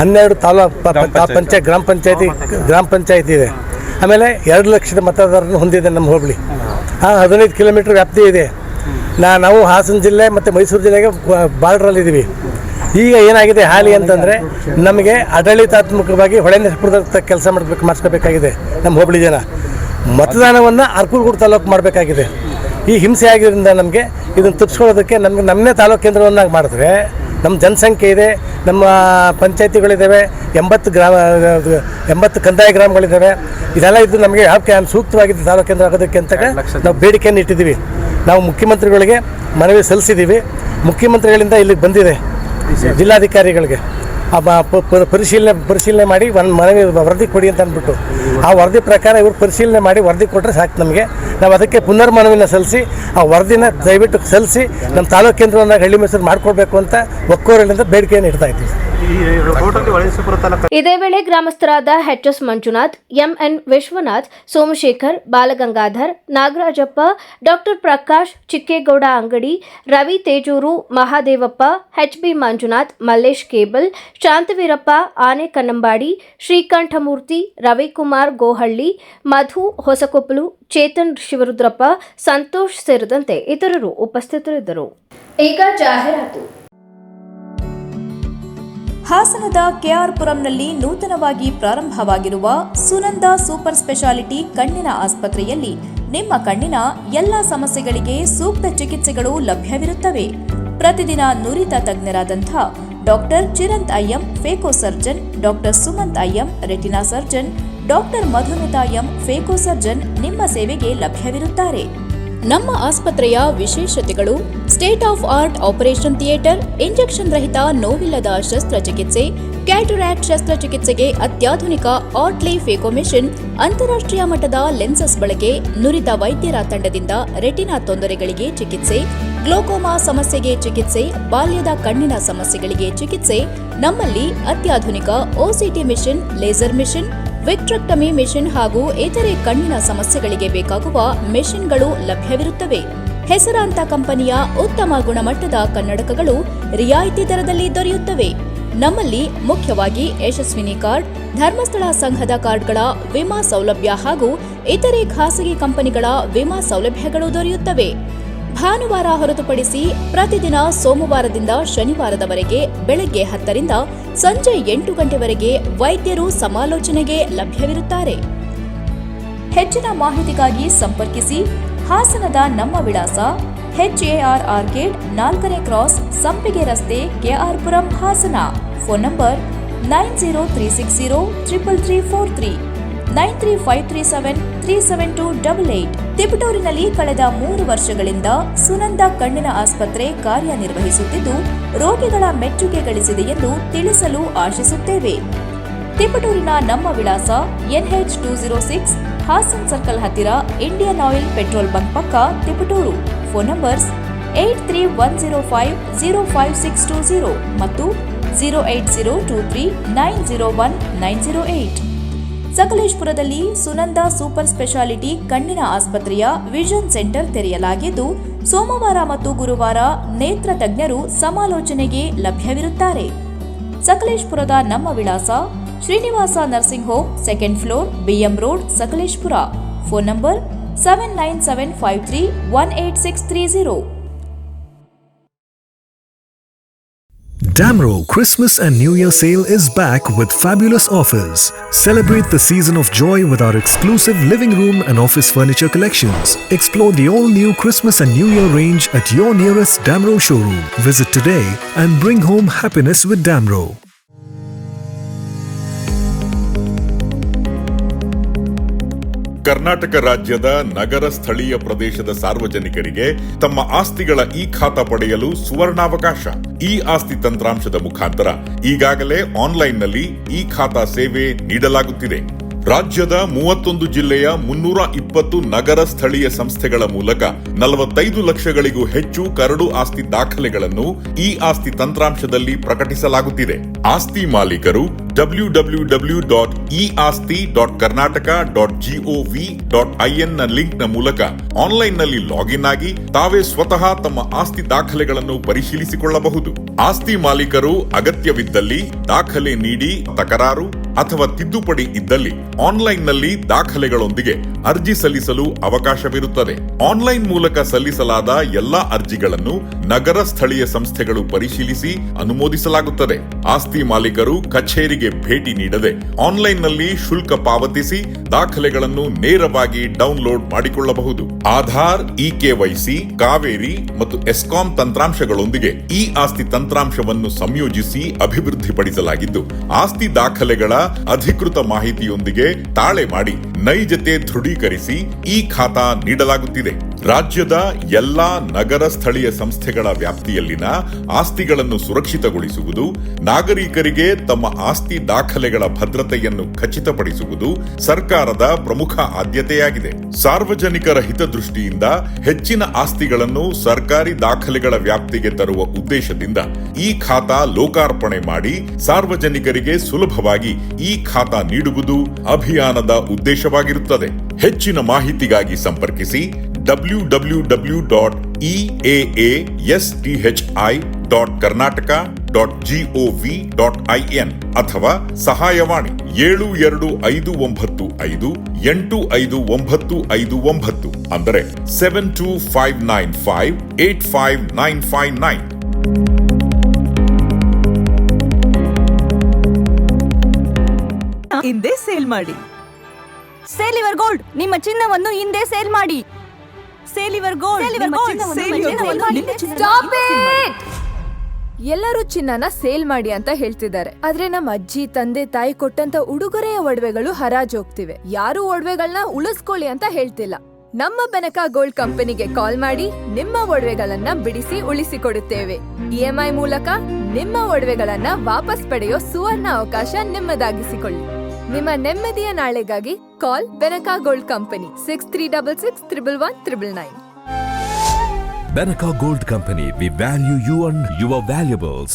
12 ಗ್ರಾಮ ಪಂಚಾಯತಿ ಇದೆ. ಆಮೇಲೆ 2 ಲಕ್ಷದ ಮತದಾರರನ್ನು ಹೊಂದಿದೆ ನಮ್ಮ ಹೋಬಳಿ. 15 ಕಿಲೋಮೀಟರ್ ವ್ಯಾಪ್ತಿ ಇದೆ. ನಾವು ಹಾಸನ ಜಿಲ್ಲೆ ಮತ್ತು ಮೈಸೂರು ಜಿಲ್ಲೆಗೆ ಬಾರ್ಡ್ರಲ್ಲಿದ್ದೀವಿ. ಈಗ ಏನಾಗಿದೆ ಹಾಲಿ ಅಂತಂದರೆ ನಮಗೆ ಆಡಳಿತಾತ್ಮಕವಾಗಿ ಹೊಳೆನರಸೀಪುರದ ಕೆಲಸ ಮಾಡಿಸ್ಕೋಬೇಕಾಗಿದೆ. ನಮ್ಮ ಹೋಬಳಿ ಜನ ಮತದಾನವನ್ನು ಅರ್ಕೂರು ತಾಲೂಕು ಮಾಡಬೇಕಾಗಿದೆ. ಈ ಹಿಂಸೆ ಆಗಿದ್ದರಿಂದ ನಮಗೆ ಇದನ್ನು ತಪ್ಪಿಸ್ಕೊಳ್ಳೋದಕ್ಕೆ ನಮ್ಮನ್ನೇ ತಾಲೂಕು ಕೇಂದ್ರವನ್ನಾಗಿ ಮಾಡಿದ್ರೆ ನಮ್ಮ ಜನಸಂಖ್ಯೆ ಇದೆ, ನಮ್ಮ ಪಂಚಾಯತಿಗಳಿದ್ದಾವೆ, 80 ಕಂದಾಯ ಗ್ರಾಮಗಳಿದ್ದಾವೆ. ಇದೆಲ್ಲ ಇದ್ದು ನಮಗೆ ಯಾವ ಸೂಕ್ತವಾಗಿದ್ದು ತಾಲೂಕು ಕೇಂದ್ರ ಆಗೋದಕ್ಕೆ ಅಂತ ನಾವು ಬೇಡಿಕೆಯನ್ನು ಇಟ್ಟಿದ್ದೀವಿ. ನಾವು ಮುಖ್ಯಮಂತ್ರಿಗಳಿಗೆ ಮನವಿ ಸಲ್ಲಿಸಿದ್ದೀವಿ. ಮುಖ್ಯಮಂತ್ರಿಗಳಿಂದ ಇಲ್ಲಿಗೆ ಬಂದಿದೆ ಜಿಲ್ಲಾಧಿಕಾರಿಗಳಿಗೆ ಪರಿಶೀಲನೆ ಮಾಡಿ ಒಂದು ಮನವಿ ವರದಿ ಕೊಡಿ ಅಂತ ಅಂದ್ಬಿಟ್ಟು ಆ ವರದಿ ಪ್ರಕಾರ ಇವರು ಪರಿಶೀಲನೆ ಮಾಡಿ ವರದಿ ಕೊಟ್ಟರೆ ಸಾಕು ನಮಗೆ. ನಾವು ಅದಕ್ಕೆ ಪುನರ್ಮನವಿನ ಸಲ್ಲಿಸಿ ಆ ವರದಿನ ದಯವಿಟ್ಟು ಸಲ್ಲಿಸಿ ನಮ್ಮ ತಾಲೂಕು ಕೇಂದ್ರವನ್ನು ಹಳ್ಳಿ ಮೈಸೂರು ಮಾಡಿಕೊಡ್ಬೇಕು ಅಂತ ಒಕ್ಕೋರಲ್ಲಿಂದ ಬೇಡಿಕೆಯನ್ನು ಇಡ್ತಾ ಇದ್ದೀವಿ. ಇದೇ ವೇಳೆ ಗ್ರಾಮಸ್ಥರಾದ ಎಚ್.ಎಸ್. ಮಂಜುನಾಥ್, ಎಂಎನ್ ವಿಶ್ವನಾಥ್, ಸೋಮಶೇಖರ್, ಬಾಲಗಂಗಾಧರ್, ನಾಗರಾಜಪ್ಪ, ಡಾಕ್ಟರ್ ಪ್ರಕಾಶ್, ಚಿಕ್ಕೇಗೌಡ ಅಂಗಡಿ, ರವಿ ತೇಜೂರು, ಮಹಾದೇವಪ್ಪ, ಎಚ್.ಬಿ. ಮಂಜುನಾಥ್, ಮಲ್ಲೇಶ್ ಕೇಬಲ್, ಶಾಂತವೀರಪ್ಪ, ಆನೆ ಕನ್ನಂಬಾಡಿ, ಶ್ರೀಕಂಠಮೂರ್ತಿ, ರವಿಕುಮಾರ್ ಗೋಹಳ್ಳಿ, ಮಧು ಹೊಸಕೊಪ್ಪಲು, ಚೇತನ್ ಶಿವರುದ್ರಪ್ಪ, ಸಂತೋಷ್ ಸೇರಿದಂತೆ ಇತರರು ಉಪಸ್ಥಿತರಿದ್ದರು. ಈಗ ಜಾಹೀರಾತು. ಹಾಸನದ ಕೆಆರ್ ಪುರಂನಲ್ಲಿ ನೂತನವಾಗಿ ಪ್ರಾರಂಭವಾಗಿರುವ ಸುನಂದ ಸೂಪರ್ ಸ್ಪೆಷಾಲಿಟಿ ಕಣ್ಣಿನ ಆಸ್ಪತ್ರೆಯಲ್ಲಿ ನಿಮ್ಮ ಕಣ್ಣಿನ ಎಲ್ಲ ಸಮಸ್ಯೆಗಳಿಗೆ ಸೂಕ್ತ ಚಿಕಿತ್ಸೆಗಳು ಲಭ್ಯವಿರುತ್ತವೆ. ಪ್ರತಿದಿನ ನುರಿತ ತಜ್ಞರಾದಂಥ doctor Chiranth I'm phaco surgeon, doctor Sumanth I'm retina surgeon, doctor Madhumita M phaco surgeon ನಿಮ್ಮ ಸೇವೆಗೆ ಲಭ್ಯವಿರುತ್ತಾರೆ. ನಮ್ಮ ಆಸ್ಪತ್ರೆಯ ವಿಶೇಷತೆಗಳು: state of art operation theatre, injection ರಹಿತ ನೋವಿಲ್ಲದ ಶಸ್ತ್ರಚಿಕಿತ್ಸೆ, ಕ್ಯಾಟರಾಕ್ಟ್ ಶಸ್ತ್ರಚಿಕಿತ್ಸೆಗೆ ಅತ್ಯಾಧುನಿಕ ಆಟ್ಲಿ ಫೇಕೋ ಮೆಷಿನ್, ಅಂತಾರಾಷ್ಟ್ರೀಯ ಮಟ್ಟದ ಲೆನ್ಸಸ್ ಬಳಕೆ, ನುರಿತ ವೈದ್ಯರ ತಂಡದಿಂದ ರೆಟಿನಾ ತೊಂದರೆಗಳಿಗೆ ಚಿಕಿತ್ಸೆ, ಗ್ಲೋಕೋಮಾ ಸಮಸ್ಯೆಗೆ ಚಿಕಿತ್ಸೆ, ಬಾಲ್ಯದ ಕಣ್ಣಿನ ಸಮಸ್ಯೆಗಳಿಗೆ ಚಿಕಿತ್ಸೆ. ನಮ್ಮಲ್ಲಿ ಅತ್ಯಾಧುನಿಕ OCT machine, laser machine, vitrectomy machine ಹಾಗೂ ಇತರೆ ಕಣ್ಣಿನ ಸಮಸ್ಯೆಗಳಿಗೆ ಬೇಕಾಗುವ ಮೆಷಿನ್ಗಳು ಲಭ್ಯವಿರುತ್ತವೆ. ಹೆಸರಾಂತ ಕಂಪನಿಯ ಉತ್ತಮ ಗುಣಮಟ್ಟದ ಕನ್ನಡಕಗಳು ರಿಯಾಯಿತಿ ದರದಲ್ಲಿ ದೊರೆಯುತ್ತವೆ. ನಮ್ಮಲ್ಲಿ ಮುಖ್ಯವಾಗಿ ಯಶಸ್ವಿನಿ ಕಾರ್ಡ್, ಧರ್ಮಸ್ಥಳ ಸಂಘದ ಕಾರ್ಡ್ಗಳ ವಿಮಾ ಸೌಲಭ್ಯ ಹಾಗೂ ಇತರೆ ಖಾಸಗಿ ಕಂಪನಿಗಳ ವಿಮಾ ಸೌಲಭ್ಯಗಳು ದೊರೆಯುತ್ತವೆ. ಭಾನುವಾರ ಹೊರತುಪಡಿಸಿ ಪ್ರತಿದಿನ ಸೋಮವಾರದಿಂದ ಶನಿವಾರದವರೆಗೆ ಬೆಳಗ್ಗೆ 10 ರಿಂದ ಸಂಜೆ 8 ಗಂಟೆವರೆಗೆ ವೈದ್ಯರು ಸಮಾಲೋಚನೆಗೆ ಲಭ್ಯವಿರುತ್ತಾರೆ. ಹೆಚ್ಚಿನ ಮಾಹಿತಿಗಾಗಿ ಸಂಪರ್ಕಿಸಿ. ಹಾಸನದ ನಮ್ಮ ವಿಳಾಸ HAR ಆರ್ಕೇಡ್ 4ನೇ ಕ್ರಾಸ್, ಸಂಪಿಗೆ ರಸ್ತೆ, ಕೆಆರ್ ಪುರಂ, ಹಾಸನ. Phone number 9036033343, 9353737288. ತಿಪಟೂರಿನಲ್ಲಿ ಕಳೆದ 3 ವರ್ಷಗಳಿಂದ ಸುನಂದ ಕಣ್ಣಿನ ಆಸ್ಪತ್ರೆ ಕಾರ್ಯನಿರ್ವಹಿಸುತ್ತಿದ್ದು ರೋಗಿಗಳ ಮೆಚ್ಚುಗೆ ಗಳಿಸಿದೆ ಎಂದು ತಿಳಿಸಲು ಆಶಿಸುತ್ತೇವೆ. ತಿಪಟೂರಿನ ನಮ್ಮ ವಿಳಾಸ NH 206, ಹಾಸನ್ ಸರ್ಕಲ್ ಹತ್ತಿರ, ಇಂಡಿಯನ್ ಆಯಿಲ್ ಪೆಟ್ರೋಲ್ ಬಂಕ್ ಪಕ್ಕ, ತಿಪಟೂರು. ಫೋನ್ ನಂಬರ್ಸ್ 8310505620 ಮತ್ತು 08023901908. ಸಕಲೇಶಪುರದಲ್ಲಿ ಸುನಂದ ಸೂಪರ್ ಸ್ಪೆಷಾಲಿಟಿ ಕಣ್ಣಿನ ಆಸ್ಪತ್ರೆಯ ವಿಷನ್ ಸೆಂಟರ್ ತೆರೆಯಲಾಗಿದ್ದು ಸೋಮವಾರ ಮತ್ತು ಗುರುವಾರ ನೇತ್ರ ತಜ್ಞರು ಸಮಾಲೋಚನೆಗೆ ಲಭ್ಯವಿರುತ್ತಾರೆ. ಸಕಲೇಶಪುರದ ನಮ್ಮ ವಿಳಾಸ Srinivasa nursing home, 2nd floor, BM road, Sakleshpur. Phone number 7975318630. Damro Christmas and New Year sale is back with fabulous offers. Celebrate the season of joy with our exclusive living room and office furniture collections. Explore the all-new Christmas and New Year range at your nearest Damro showroom. Visit today and bring home happiness with Damro. Karnataka ರಾಜ್ಯದ ನಗರ ಸ್ಥಳೀಯ ಪ್ರದೇಶದ ಸಾರ್ವಜನಿಕರಿಗೆ ತಮ್ಮ ಆಸ್ತಿಗಳ ಖಾತಾ ಪಡೆಯಲು ಸುವರ್ಣಾವಕಾಶ. ಆಸ್ತಿ ತಂತ್ರಾಂಶದ ಮುಖಾಂತರ ಈಗಾಗಲೇ ಆನ್ಲೈನ್ನಲ್ಲಿ ಖಾತಾ ಸೇವೆ ನೀಡಲಾಗುತ್ತಿದೆ. ರಾಜ್ಯದ 31 ಜಿಲ್ಲೆಯ 320 ನಗರ ಸ್ಥಳೀಯ ಸಂಸ್ಥೆಗಳ ಮೂಲಕ 45 ಲಕ್ಷಗಳಿಗೂ ಹೆಚ್ಚು ಕರಡು ಆಸ್ತಿ ದಾಖಲೆಗಳನ್ನು ಆಸ್ತಿ ತಂತ್ರಾಂಶದಲ್ಲಿ ಪ್ರಕಟಿಸಲಾಗುತ್ತಿದೆ. ಆಸ್ತಿ ಮಾಲೀಕರು www.easti.karnataka.gov.in ನ ಲಿಂಕ್ ನ ಮೂಲಕ ಆನ್ಲೈನ್ನಲ್ಲಿ ಲಾಗಿನ್ ಆಗಿ ತಾವೇ ಸ್ವತಃ ತಮ್ಮ ಆಸ್ತಿ ದಾಖಲೆಗಳನ್ನು ಪರಿಶೀಲಿಸಿಕೊಳ್ಳಬಹುದು. ಆಸ್ತಿ ಮಾಲೀಕರು ಅಗತ್ಯವಿದ್ದಲ್ಲಿ ದಾಖಲೆ ನೀಡಿ ತಕರಾರು, ಅಥವಾ ತಿದ್ದುಪಡಿ ಇದ್ದಲ್ಲಿ ಆನ್ಲೈನ್ನಲ್ಲಿ ದಾಖಲೆಗಳೊಂದಿಗೆ ಅರ್ಜಿ ಸಲ್ಲಿಸಲು ಅವಕಾಶವಿರುತ್ತದೆ. ಆನ್ಲೈನ್ ಮೂಲಕ ಸಲ್ಲಿಸಲಾದ ಎಲ್ಲಾ ಅರ್ಜಿಗಳನ್ನು ನಗರ ಸ್ಥಳೀಯ ಸಂಸ್ಥೆಗಳು ಪರಿಶೀಲಿಸಿ ಅನುಮೋದಿಸಲಾಗುತ್ತದೆ. ಆಸ್ತಿ ಮಾಲೀಕರು ಕಚೇರಿಗೆ ಭೇಟಿ ನೀಡದೆ ಆನ್ಲೈನ್ನಲ್ಲಿ ಶುಲ್ಕ ಪಾವತಿಸಿ ದಾಖಲೆಗಳನ್ನು ನೇರವಾಗಿ ಡೌನ್ಲೋಡ್ ಮಾಡಿಕೊಳ್ಳಬಹುದು. ಆಧಾರ್, ಇಕೆವೈಸಿ, ಕಾವೇರಿ ಮತ್ತು ಎಸ್ಕಾಂ ತಂತ್ರಾಂಶಗಳೊಂದಿಗೆ ಈ ಆಸ್ತಿ ತಂತ್ರಾಂಶವನ್ನು ಸಂಯೋಜಿಸಿ ಅಭಿವೃದ್ಧಿಪಡಿಸಲಾಗಿದ್ದು, ಆಸ್ತಿ ದಾಖಲೆಗಳ ಅಧಿಕೃತ ಮಾಹಿತಿಯೊಂದಿಗೆ ತಾಳೆ ಮಾಡಿ ನೈಜತೆ ದೃಢೀಕರಿಸಿ ಈ ಖಾತಾ ನೀಡಲಾಗುತ್ತಿದೆ. ರಾಜ್ಯದ ಎಲ್ಲಾ ನಗರ ಸ್ಥಳೀಯ ಸಂಸ್ಥೆಗಳ ವ್ಯಾಪ್ತಿಯಲ್ಲಿನ ಆಸ್ತಿಗಳನ್ನು ಸುರಕ್ಷಿತಗೊಳಿಸುವುದು, ನಾಗರಿಕರಿಗೆ ತಮ್ಮ ಆಸ್ತಿ ದಾಖಲೆಗಳ ಭದ್ರತೆಯನ್ನು ಖಚಿತಪಡಿಸುವುದು ಸರ್ಕಾರದ ಪ್ರಮುಖ ಆದ್ಯತೆಯಾಗಿದೆ. ಸಾರ್ವಜನಿಕರ ಹಿತದೃಷ್ಟಿಯಿಂದ ಹೆಚ್ಚಿನ ಆಸ್ತಿಗಳನ್ನು ಸರ್ಕಾರಿ ದಾಖಲೆಗಳ ವ್ಯಾಪ್ತಿಗೆ ತರುವ ಉದ್ದೇಶದಿಂದ ಈ ಖಾತಾ ಲೋಕಾರ್ಪಣೆ ಮಾಡಿ ಸಾರ್ವಜನಿಕರಿಗೆ ಸುಲಭವಾಗಿ ಈ ಖಾತಾ ನೀಡುವುದು ಅಭಿಯಾನದ ಉದ್ದೇಶವಾಗಿರುತ್ತದೆ. ಹೆಚ್ಚಿನ ಮಾಹಿತಿಗಾಗಿ ಸಂಪರ್ಕಿಸಿ www.eaasthi.karnataka.gov.in ಅಥವಾ ಸಹಾಯವಾಣಿ 7255585959 ಅಂದರೆ 7259585959. ಹಿಂದೆ ಸೇಲ್ ಮಾಡಿ. ಸೇಲ್ ಯುವರ್ ಗೋಲ್ಡ್, ನಿಮ್ಮ ಚಿನ್ನವನ್ನು ಹಿಂದೆ ಸೇಲ್ ಮಾಡಿ. ಸೇಲ್ ಯುವರ್ ಗೋಲ್ಡ್, ಎಲ್ಲರೂ ಚಿನ್ನನ ಸೇಲ್ ಮಾಡಿ ಅಂತ ಹೇಳ್ತಿದ್ದಾರೆ. ಆದ್ರೆ ನಮ್ಮ ಅಜ್ಜಿ, ತಂದೆ, ತಾಯಿ ಕೊಟ್ಟಂತ ಉಡುಗೊರೆಯ ಒಡವೆಗಳು ಹರಾಜು ಹೋಗ್ತಿವೆ. ಯಾರು ಒಡವೆಗಳನ್ನ ಉಳಿಸ್ಕೊಳ್ಳಿ ಅಂತ ಹೇಳ್ತಿಲ್ಲ. ನಮ್ಮ ಬೆನಕಾ ಗೋಲ್ಡ್ ಕಂಪನಿಗೆ ಕಾಲ್ ಮಾಡಿ ನಿಮ್ಮ ಒಡವೆಗಳನ್ನ ಬಿಡಿಸಿ ಉಳಿಸಿಕೊಡುತ್ತೇವೆ. EMI ಮೂಲಕ ನಿಮ್ಮ ಒಡವೆಗಳನ್ನ ವಾಪಸ್ ಪಡೆಯೋ ಸುವರ್ಣ ಅವಕಾಶ ನಿಮ್ಮದಾಗಿಸಿಕೊಳ್ಳಿ. ನಿಮ್ಮ ನೆಮ್ಮದಿಯ ನಾಳೆಗಾಗಿ call Benaka gold company 6366111199. Benaka Gold Company, we value you and your valuables.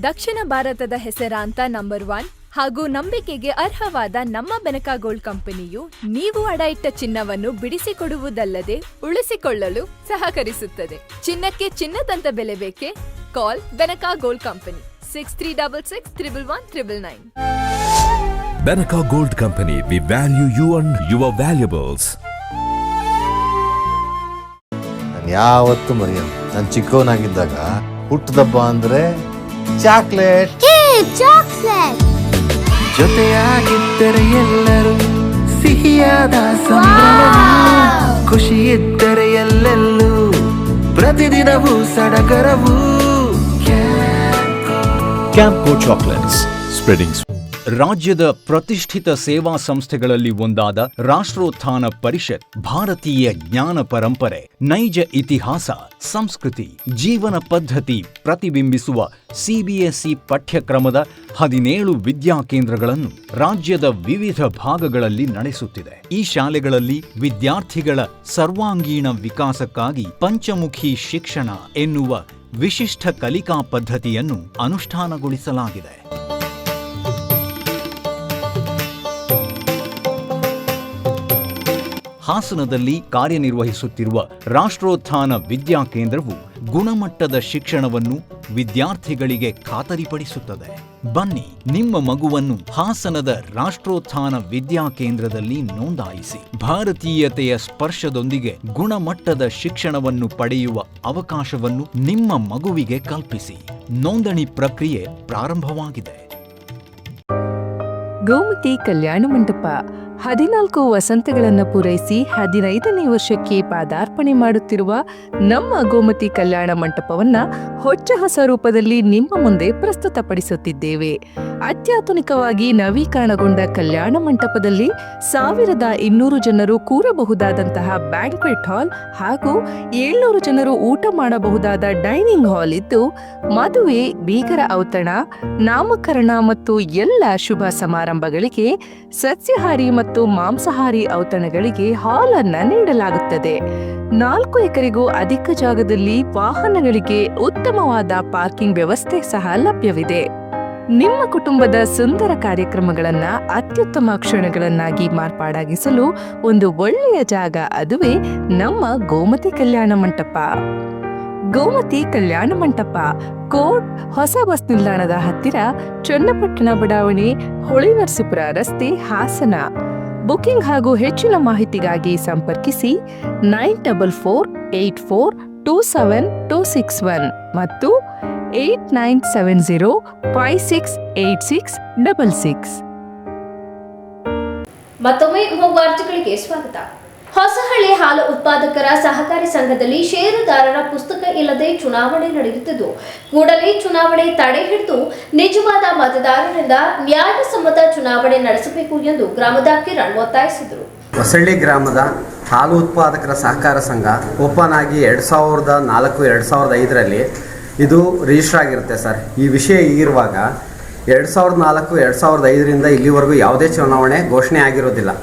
ದಕ್ಷಿಣ ಭಾರತದ ಹೆಸರಾಂತ ನಂಬರ್ 1 ಹಾಗೂ ನಂಬಿಕೆಗೆ ಅರ್ಹವಾದ ನಮ್ಮ ಬೆನಕಾ ಗೋಲ್ಡ್ ಕಂಪನಿಯು ನೀವು ಅಡ ಇಟ್ಟ ಚಿನ್ನವನ್ನು ಬಿಡಿಸಿಕೊಡುವುದಲ್ಲದೆ ಉಳಿಸಿಕೊಳ್ಳಲು ಸಹಕರಿಸುತ್ತದೆ. ಚಿನ್ನಕ್ಕೆ ಚಿನ್ನದಂತ ಬೆಲೆ ಬೇಕೆ? Call Benaka gold company 6366111199. Benaka Gold Company, we value you and your valuables. ಯಾವತ್ತು ಮರೆಯಲ್ಲ, ನಾನು ಚಿಕ್ಕವನಾಗಿದ್ದಾಗ ಹುಟ್ಟದಬ್ಬ ಅಂದ್ರೆ ಚಾಕ್ಲೇಟ್. ಜೊತೆಯಾಗಿದ್ದರೆ ಎಲ್ಲರೂ ಸಿಹಿಯಾದ ಸಂಭ್ರಮ, ಖುಷಿ ಇದ್ದರೆ ಎಲ್ಲೆಲ್ಲೂ ಪ್ರತಿದಿನವೂ ಸಡಗರವು. Campco chocolates spreading. ರಾಜ್ಯದ ಪ್ರತಿಷ್ಠಿತ ಸೇವಾ ಸಂಸ್ಥೆಗಳಲ್ಲಿ ಒಂದಾದ ರಾಷ್ಟ್ರೋತ್ಥಾನ ಪರಿಷತ್ ಭಾರತೀಯ ಜ್ಞಾನ ಪರಂಪರೆ, ನೈಜ ಇತಿಹಾಸ, ಸಂಸ್ಕೃತಿ, ಜೀವನ ಪದ್ಧತಿ ಪ್ರತಿಬಿಂಬಿಸುವ CBSE ಪಠ್ಯಕ್ರಮದ 17 ವಿದ್ಯಾಕೇಂದ್ರಗಳನ್ನು ರಾಜ್ಯದ ವಿವಿಧ ಭಾಗಗಳಲ್ಲಿ ನಡೆಸುತ್ತಿದೆ. ಈ ಶಾಲೆಗಳಲ್ಲಿ ವಿದ್ಯಾರ್ಥಿಗಳ ಸರ್ವಾಂಗೀಣ ವಿಕಾಸಕ್ಕಾಗಿ ಪಂಚಮುಖಿ ಶಿಕ್ಷಣ ಎನ್ನುವ ವಿಶಿಷ್ಟ ಕಲಿಕಾ ಪದ್ಧತಿಯನ್ನು ಅನುಷ್ಠಾನಗೊಳಿಸಲಾಗಿದೆ. ಹಾಸನದಲ್ಲಿ ಕಾರ್ಯನಿರ್ವಹಿಸುತ್ತಿರುವ ರಾಷ್ಟ್ರೋತ್ಥಾನ ವಿದ್ಯಾಕೇಂದ್ರವು ಗುಣಮಟ್ಟದ ಶಿಕ್ಷಣವನ್ನು ವಿದ್ಯಾರ್ಥಿಗಳಿಗೆ ಖಾತರಿಪಡಿಸುತ್ತದೆ. ಬನ್ನಿ, ನಿಮ್ಮ ಮಗುವನ್ನು ಹಾಸನದ ರಾಷ್ಟ್ರೋತ್ಥಾನ ವಿದ್ಯಾಕೇಂದ್ರದಲ್ಲಿ ನೋಂದಾಯಿಸಿ ಭಾರತೀಯತೆಯ ಸ್ಪರ್ಶದೊಂದಿಗೆ ಗುಣಮಟ್ಟದ ಶಿಕ್ಷಣವನ್ನು ಪಡೆಯುವ ಅವಕಾಶವನ್ನು ನಿಮ್ಮ ಮಗುವಿಗೆ ಕಲ್ಪಿಸಿ. ನೋಂದಣಿ ಪ್ರಕ್ರಿಯೆ ಪ್ರಾರಂಭವಾಗಿದೆ. ಗೋಮತಿ ಕಲ್ಯಾಣ ಮಂಟಪ 14 ವಸಂತಗಳನ್ನು ಪೂರೈಸಿ 15ನೇ ವರ್ಷಕ್ಕೆ ಪಾದಾರ್ಪಣೆ ಮಾಡುತ್ತಿರುವ ನಮ್ಮ ಗೋಮತಿ ಕಲ್ಯಾಣ ಮಂಟಪವನ್ನ ಹೊಚ್ಚ ಹೊಸ ರೂಪದಲ್ಲಿ ನಿಮ್ಮ ಮುಂದೆ ಪ್ರಸ್ತುತಪಡಿಸುತ್ತಿದ್ದೇವೆ. ಅತ್ಯಾಧುನಿಕವಾಗಿ ನವೀಕರಣಗೊಂಡ ಕಲ್ಯಾಣ ಮಂಟಪದಲ್ಲಿ 1200 ಜನರು ಕೂರಬಹುದಾದಂತಹ ಬ್ಯಾಂಕ್ವೆಟ್ ಹಾಲ್ ಹಾಗೂ 700 ಜನರು ಊಟ ಮಾಡಬಹುದಾದ ಡೈನಿಂಗ್ ಹಾಲ್ ಇದ್ದು, ಮದುವೆ, ಬೀಗರ ಔತಣ, ನಾಮಕರಣ ಮತ್ತು ಎಲ್ಲ ಶುಭ ಸಮಾರಂಭಗಳಿಗೆ ಸಸ್ಯಾಹಾರಿ ಮತ್ತು ಮಾಂಸಾಹಾರಿ ಔತಣಗಳಿಗೆ ಹಾಲ್ ಅನ್ನ ನೀಡಲಾಗುತ್ತದೆ. 4 ಎಕರೆಗೂ ಅಧಿಕ ಜಾಗದಲ್ಲಿ ವಾಹನಗಳಿಗೆ ಉತ್ತಮವಾದ ಪಾರ್ಕಿಂಗ್ ವ್ಯವಸ್ಥೆ ಸಹ ಲಭ್ಯವಿದೆ. ನಿಮ್ಮ ಕುಟುಂಬದ ಸುಂದರ ಕಾರ್ಯಕ್ರಮಗಳನ್ನ ಅತ್ಯುತ್ತಮ ಕ್ಷಣಗಳನ್ನಾಗಿ ಮಾರ್ಪಾಡಾಗಿಸಲು ಒಂದು ಒಳ್ಳೆಯ ಜಾಗ, ಅದುವೇ ನಮ್ಮ ಗೋಮತಿ ಕಲ್ಯಾಣ ಮಂಟಪ. ಗೋಮತಿ ಕಲ್ಯಾಣ ಮಂಟಪ, ಕೋಟ್ ಹೊಸ ಬಸ್ ನಿಲ್ದಾಣದ ಹತ್ತಿರ, ಚನ್ನಪಟ್ಟಣ ಬಡಾವಣೆ, ಹೊಳೆನರಸೀಪುರ ರಸ್ತೆ, ಹಾಸನ. ಬುಕಿಂಗ್ ಹಾಗೂ ಹೆಚ್ಚಿನ ಮಾಹಿತಿಗಾಗಿ ಸಂಪರ್ಕಿಸಿ 9484272661 ಮತ್ತು 8970568666. ಮತ್ತೊಮ್ಮೆ ವಾರ್ತೆಗಳಿಗೆ ಸ್ವಾಗತ. ಹೊಸಹಳ್ಳಿ ಹಾಲು ಉತ್ಪಾದಕರ ಸಹಕಾರಿ ಸಂಘದಲ್ಲಿ ಷೇರುದಾರರ ಪುಸ್ತಕ ಇಲ್ಲದೆ ಚುನಾವಣೆ ನಡೆಯುತ್ತಿದ್ದು, ಕೂಡಲೇ ಚುನಾವಣೆ ತಡೆ ಹಿಡಿದು ನಿಜವಾದ ಮತದಾರರಿಂದ ನ್ಯಾಯಸಮ್ಮತ ಚುನಾವಣೆ ನಡೆಸಬೇಕು ಎಂದು ಗ್ರಾಮದ ಕಿರಣ್ ಒತ್ತಾಯಿಸಿದರು. ಹೊಸಳ್ಳಿ ಗ್ರಾಮದ ಹಾಲು ಉತ್ಪಾದಕರ ಸಹಕಾರ ಸಂಘ ಓಪನ್ ಆಗಿ 2004-2005ರಲ್ಲಿ ಇದು ರಿಜಿಸ್ಟರ್ ಆಗಿರುತ್ತೆ ಸರ್. ಈ ವಿಷಯ ಈಗಿರುವಾಗ 2004-2005ರಿಂದ ಇಲ್ಲಿವರೆಗೂ ಯಾವುದೇ ಚುನಾವಣೆ ಘೋಷಣೆ ಆಗಿರೋದಿಲ್ಲ.